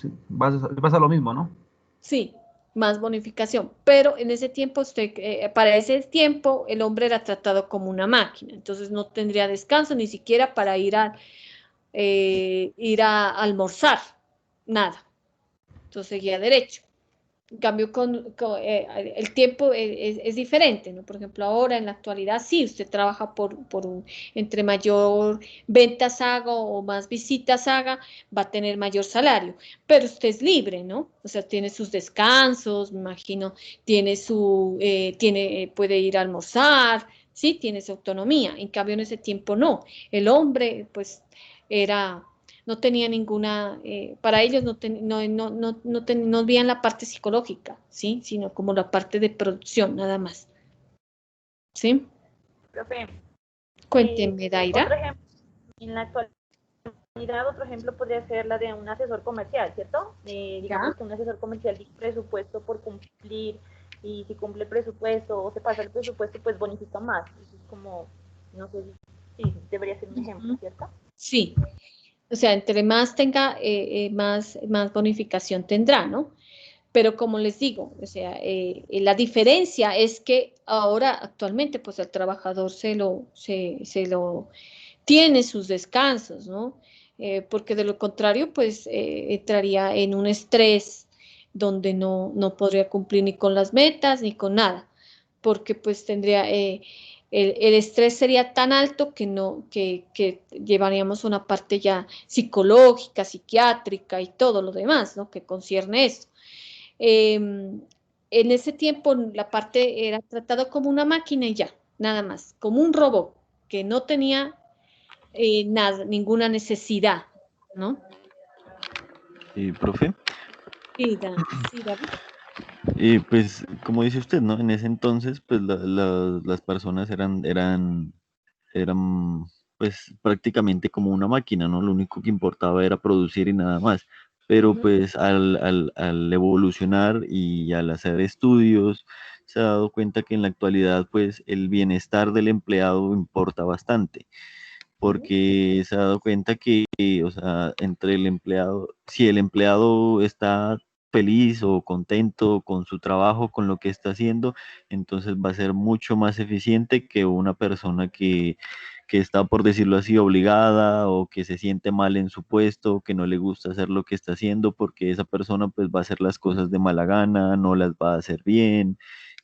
le pasa lo mismo, ¿no? sí, más bonificación. Pero en ese tiempo, para ese tiempo, el hombre era tratado como una máquina. Entonces no tendría descanso ni siquiera para ir a almorzar. Nada. Entonces seguía derecho. En cambio, el tiempo es diferente, ¿no? Por ejemplo, ahora en la actualidad, sí, usted trabaja entre mayor ventas haga o más visitas haga, va a tener mayor salario, pero usted es libre, ¿no? O sea, tiene sus descansos, me imagino, puede ir a almorzar, sí, tiene su autonomía. En cambio, en ese tiempo no. El hombre, pues, era no tenía ninguna, para ellos no veían la parte psicológica, ¿sí? Sino como la parte de producción, nada más, ¿sí? Profe, Cuéntenme, otro Daira. ejemplo, en la actualidad, otro ejemplo podría ser la de un asesor comercial, ¿cierto? Digamos ¿Ya? que un asesor comercial tiene presupuesto por cumplir y si cumple el presupuesto o se pasa el presupuesto, pues bonifica más. Eso es como, no sé si debería ser un ejemplo, Ujú. ¿cierto? Sí, o sea, entre más tenga, más bonificación tendrá, ¿no? Pero como les digo, o sea, la diferencia es que ahora actualmente pues el trabajador se lo tiene sus descansos, ¿no? Porque de lo contrario pues entraría en un estrés donde no podría cumplir ni con las metas ni con nada, porque pues el estrés sería tan alto que llevaríamos una parte ya psicológica, psiquiátrica y todo lo demás, ¿no? Que concierne esto. En ese tiempo la parte era tratado como una máquina y ya, nada más, como un robot que no tenía nada, ninguna necesidad, ¿no? Profe. Sí, David. Pues, como dice usted, ¿no? En ese entonces, pues las personas eran, pues, prácticamente como una máquina, ¿no? Lo único que importaba era producir y nada más. Pero, Ujú, pues, al evolucionar y al hacer estudios, se ha dado cuenta que en la actualidad, pues, el bienestar del empleado importa bastante ujú, porque se ha dado cuenta que, o sea, entre el empleado, si el empleado está feliz o contento con su trabajo, con lo que está haciendo, entonces va a ser mucho más eficiente que una persona que está, por decirlo así, obligada o que se siente mal en su puesto, que no le gusta hacer lo que está haciendo porque esa persona pues va a hacer las cosas de mala gana, no las va a hacer bien,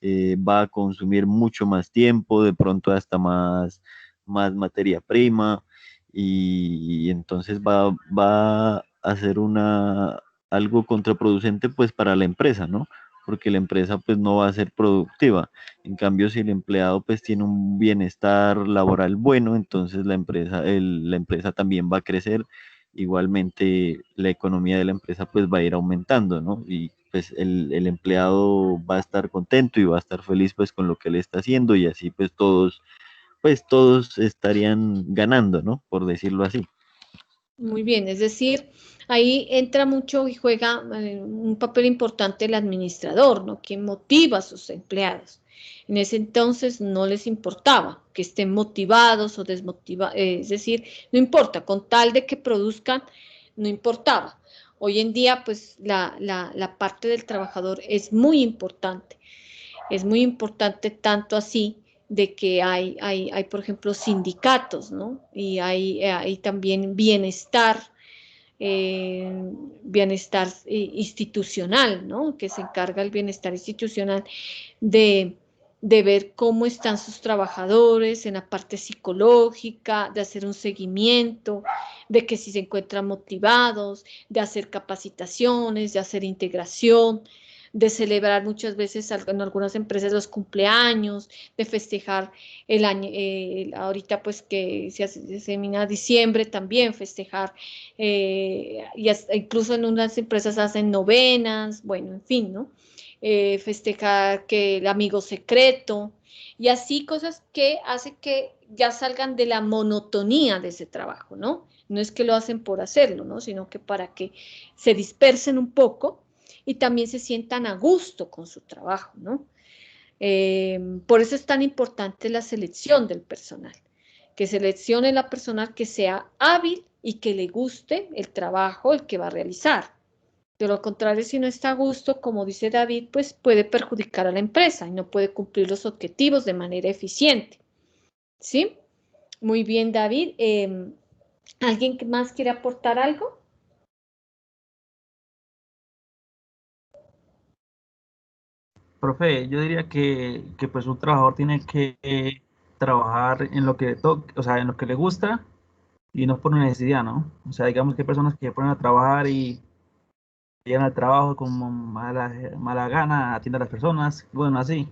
va a consumir mucho más tiempo, de pronto hasta más materia prima y entonces va a hacer algo contraproducente pues para la empresa, ¿no? Porque la empresa pues no va a ser productiva. En cambio, si el empleado pues tiene un bienestar laboral bueno, entonces la empresa también va a crecer. Igualmente, la economía de la empresa pues va a ir aumentando, ¿no? Y pues el empleado va a estar contento y va a estar feliz pues con lo que le está haciendo y así pues todos estarían ganando, ¿no? Por decirlo así. Muy bien, es decir, ahí entra mucho y juega un papel importante el administrador, ¿no? Quien motiva a sus empleados. En ese entonces no les importaba que estén motivados o desmotivados, es decir, no importa, con tal de que produzcan, no importaba. Hoy en día, pues la parte del trabajador es muy importante tanto así de que hay, por ejemplo, sindicatos, ¿no? Y hay también bienestar institucional, ¿no? Que se encarga el bienestar institucional de, de ver cómo están sus trabajadores en la parte psicológica, de hacer un seguimiento, de que si se encuentran motivados, de hacer capacitaciones, de hacer integración, de celebrar muchas veces en algunas empresas los cumpleaños, de festejar el año, ahorita pues que se termina diciembre también, festejar, y hasta incluso en unas empresas hacen novenas, bueno, en fin, ¿no? Festejar que el amigo secreto, y así cosas que hacen que ya salgan de la monotonía de ese trabajo, ¿no? No es que lo hacen por hacerlo, ¿no? Sino que para que se dispersen un poco y también se sientan a gusto con su trabajo, ¿no? Por eso es tan importante la selección del personal, que seleccione la persona que sea hábil y que le guste el trabajo el que va a realizar. De lo contrario, si no está a gusto, como dice David, pues puede perjudicar a la empresa y no puede cumplir los objetivos de manera eficiente. ¿Sí? Muy bien, David. ¿Alguien más quiere aportar algo? Profe, yo diría que pues un trabajador tiene que trabajar en lo que o sea, en lo que le gusta y no por necesidad, ¿no? O sea, digamos que hay personas que se ponen a trabajar y llegan al trabajo con mala gana, atienden a las personas, bueno, así.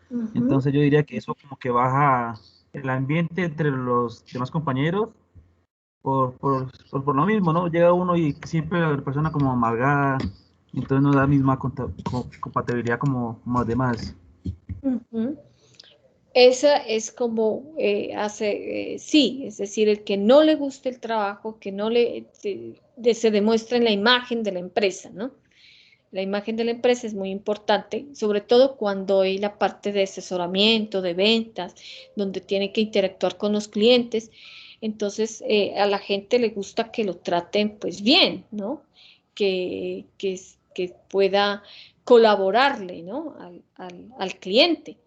Ujú. Entonces yo diría que eso como que baja el ambiente entre los demás compañeros por lo mismo, ¿no? Llega uno y siempre la persona como amargada, entonces no da la misma compatibilidad como los demás. Ujú. Esa es como sí, es decir, el que no le guste el trabajo, que no se demuestra en la imagen de la empresa, ¿no? La imagen de la empresa es muy importante, sobre todo cuando hay la parte de asesoramiento, de ventas, donde tiene que interactuar con los clientes. Entonces, a la gente le gusta que lo traten pues bien, ¿no? Que pueda colaborarle, ¿no? Al cliente.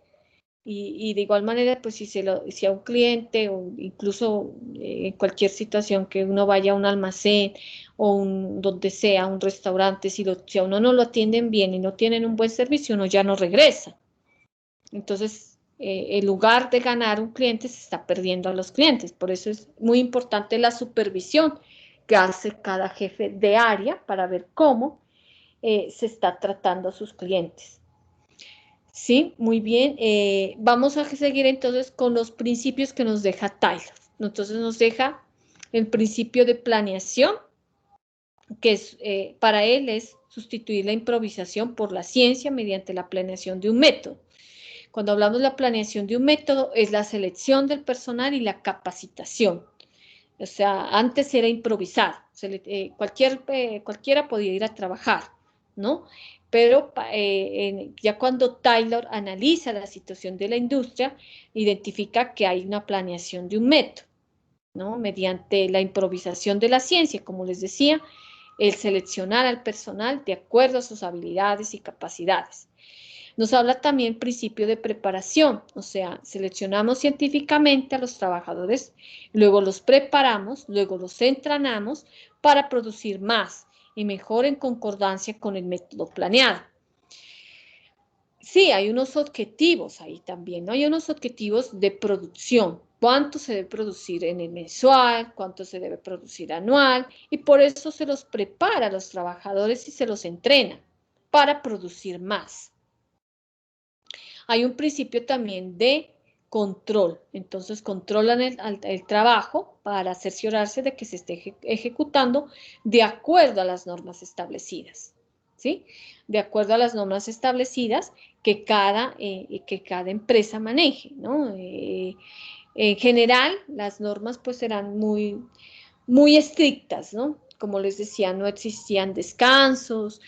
Y de igual manera, pues si a un cliente o incluso en cualquier situación que uno vaya a un almacén o donde sea, un restaurante, si a uno no lo atienden bien y no tienen un buen servicio, uno ya no regresa. Entonces, en lugar de ganar un cliente, se está perdiendo a los clientes. Por eso es muy importante la supervisión que hace cada jefe de área para ver cómo se está tratando a sus clientes. Sí, muy bien. Vamos a seguir entonces con los principios que nos deja Tyler. Entonces nos deja el principio de planeación, que para él es sustituir la improvisación por la ciencia mediante la planeación de un método. Cuando hablamos de la planeación de un método, es la selección del personal y la capacitación. O sea, antes era improvisar, cualquiera podía ir a trabajar, ¿no? Pero ya cuando Taylor analiza la situación de la industria, identifica que hay una planeación de un método, ¿no? Mediante la improvisación de la ciencia, como les decía, el seleccionar al personal de acuerdo a sus habilidades y capacidades. Nos habla también el principio de preparación, o sea, seleccionamos científicamente a los trabajadores, luego los preparamos, luego los entrenamos para producir más y mejor en concordancia con el método planeado. Sí, hay unos objetivos ahí también, ¿no? Hay unos objetivos de producción. Cuánto se debe producir en el mensual, cuánto se debe producir anual, y por eso se los prepara a los trabajadores y se los entrena para producir más. Hay un principio también de control, entonces controlan el trabajo para cerciorarse de que se esté ejecutando de acuerdo a las normas establecidas, ¿sí? De acuerdo a las normas establecidas que cada empresa maneje, ¿no? En general, las normas pues serán muy, muy estrictas, ¿no? Como les decía, no existían descansos,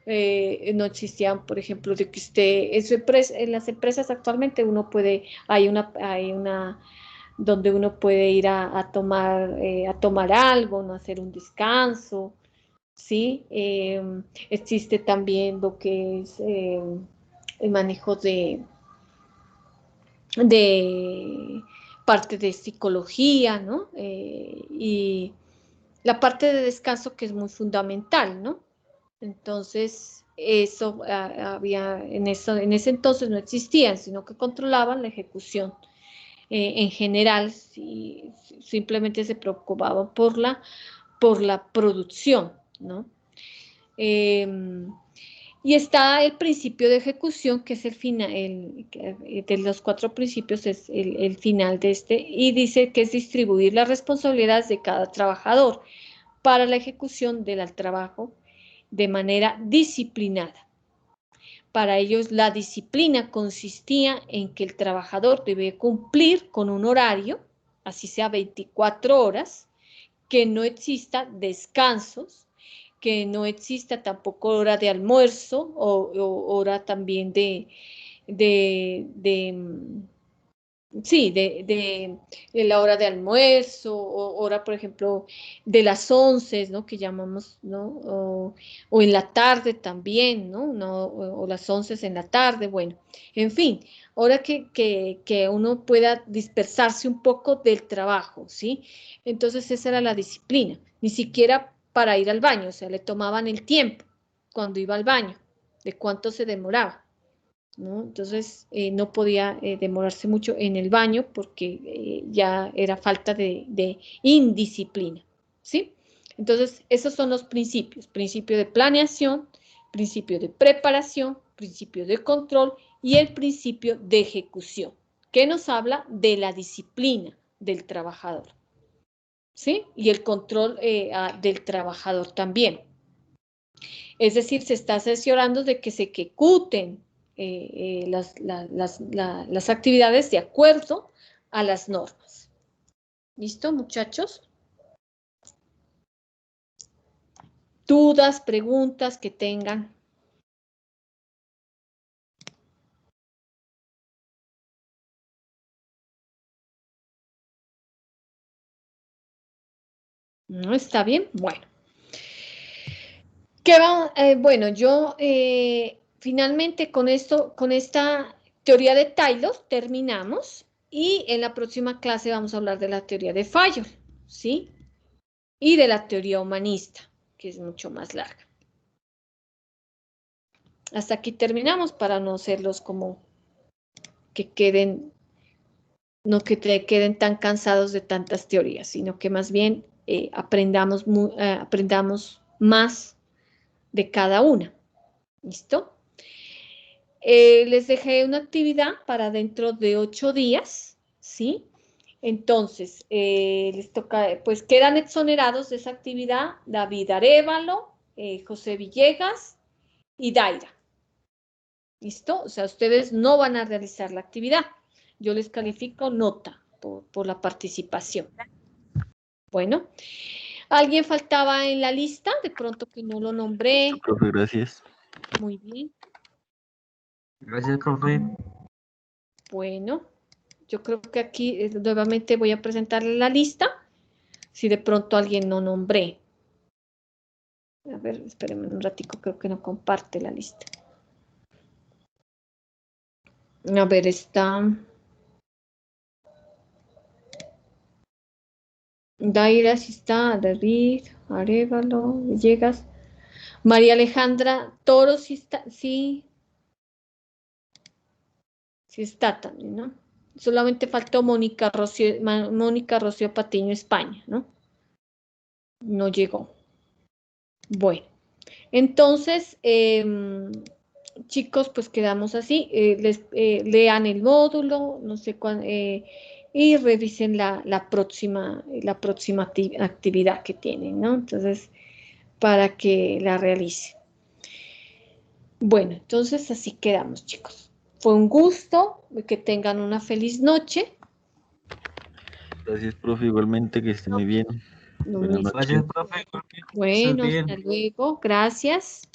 no existían, por ejemplo, de que usted, en las empresas actualmente uno puede, hay una donde uno puede ir a tomar algo, no hacer un descanso, ¿sí? Existe también lo que es el manejo de parte de psicología, ¿no? Y la parte de descanso que es muy fundamental, ¿no? Entonces, eso había, en ese entonces no existían, sino que controlaban la ejecución. En general, simplemente se preocupaban por la producción, ¿no? Y está el principio de ejecución, que es el final, de los 4 principios es el final de este, y dice que es distribuir las responsabilidades de cada trabajador para la ejecución del trabajo de manera disciplinada. Para ellos, la disciplina consistía en que el trabajador debe cumplir con un horario, así sea 24 horas, que no exista descansos, que no exista tampoco hora de almuerzo o hora también de la hora de almuerzo, o hora, por ejemplo, de las 11, ¿no? Que llamamos, ¿no? O en la tarde también, ¿no? O las 11 en la tarde, bueno, en fin, hora que uno pueda dispersarse un poco del trabajo, ¿sí? Entonces esa era la disciplina, ni siquiera para ir al baño, o sea, le tomaban el tiempo cuando iba al baño, de cuánto se demoraba, ¿no? Entonces no podía demorarse mucho en el baño porque ya era falta de indisciplina, ¿sí? Entonces, esos son los principios: principio de planeación, principio de preparación, principio de control y el principio de ejecución, que nos habla de la disciplina del trabajador, ¿sí? Y el control del trabajador también. Es decir, se está cerciorando de que se ejecuten las actividades de acuerdo a las normas. ¿Listo, muchachos? ¿Dudas, preguntas que tengan? ¿No está bien? Bueno. Bueno, yo finalmente con esta teoría de Taylor terminamos, y en la próxima clase vamos a hablar de la teoría de Fayol, ¿sí? Y de la teoría humanista, que es mucho más larga. Hasta aquí terminamos para no hacerlos como que queden, no que te queden tan cansados de tantas teorías, sino que más bien aprendamos más de cada una. ¿Listo? Les dejé una actividad para dentro de 8 días, ¿sí? Entonces, les toca, pues quedan exonerados de esa actividad David Arévalo, José Villegas y Daira. ¿Listo? O sea, ustedes no van a realizar la actividad. Yo les califico nota por la participación. Bueno, ¿alguien faltaba en la lista? De pronto que no lo nombré. Profe, gracias. Muy bien. Gracias, profe. Bueno, yo creo que aquí nuevamente voy a presentarle la lista. Si de pronto alguien no nombré. A ver, espérenme un ratico, creo que no comparte la lista. A ver, está Daira, sí está, David, Arevalo, Villegas, María Alejandra Toro, sí está, sí, sí está también, ¿no? Solamente faltó Mónica Rocío Patiño, España, ¿no? No llegó. Bueno, entonces, chicos, pues quedamos así. Lean el módulo, no sé cuándo, y revisen la próxima actividad que tienen, ¿no? Entonces, para que la realicen. Bueno, entonces así quedamos, chicos. Fue un gusto, que tengan una feliz noche. Gracias, profe, igualmente, que esté muy bien. Lo Buenas mismo. noches. Gracias, profe. Estés Bueno, bien. hasta luego. Gracias.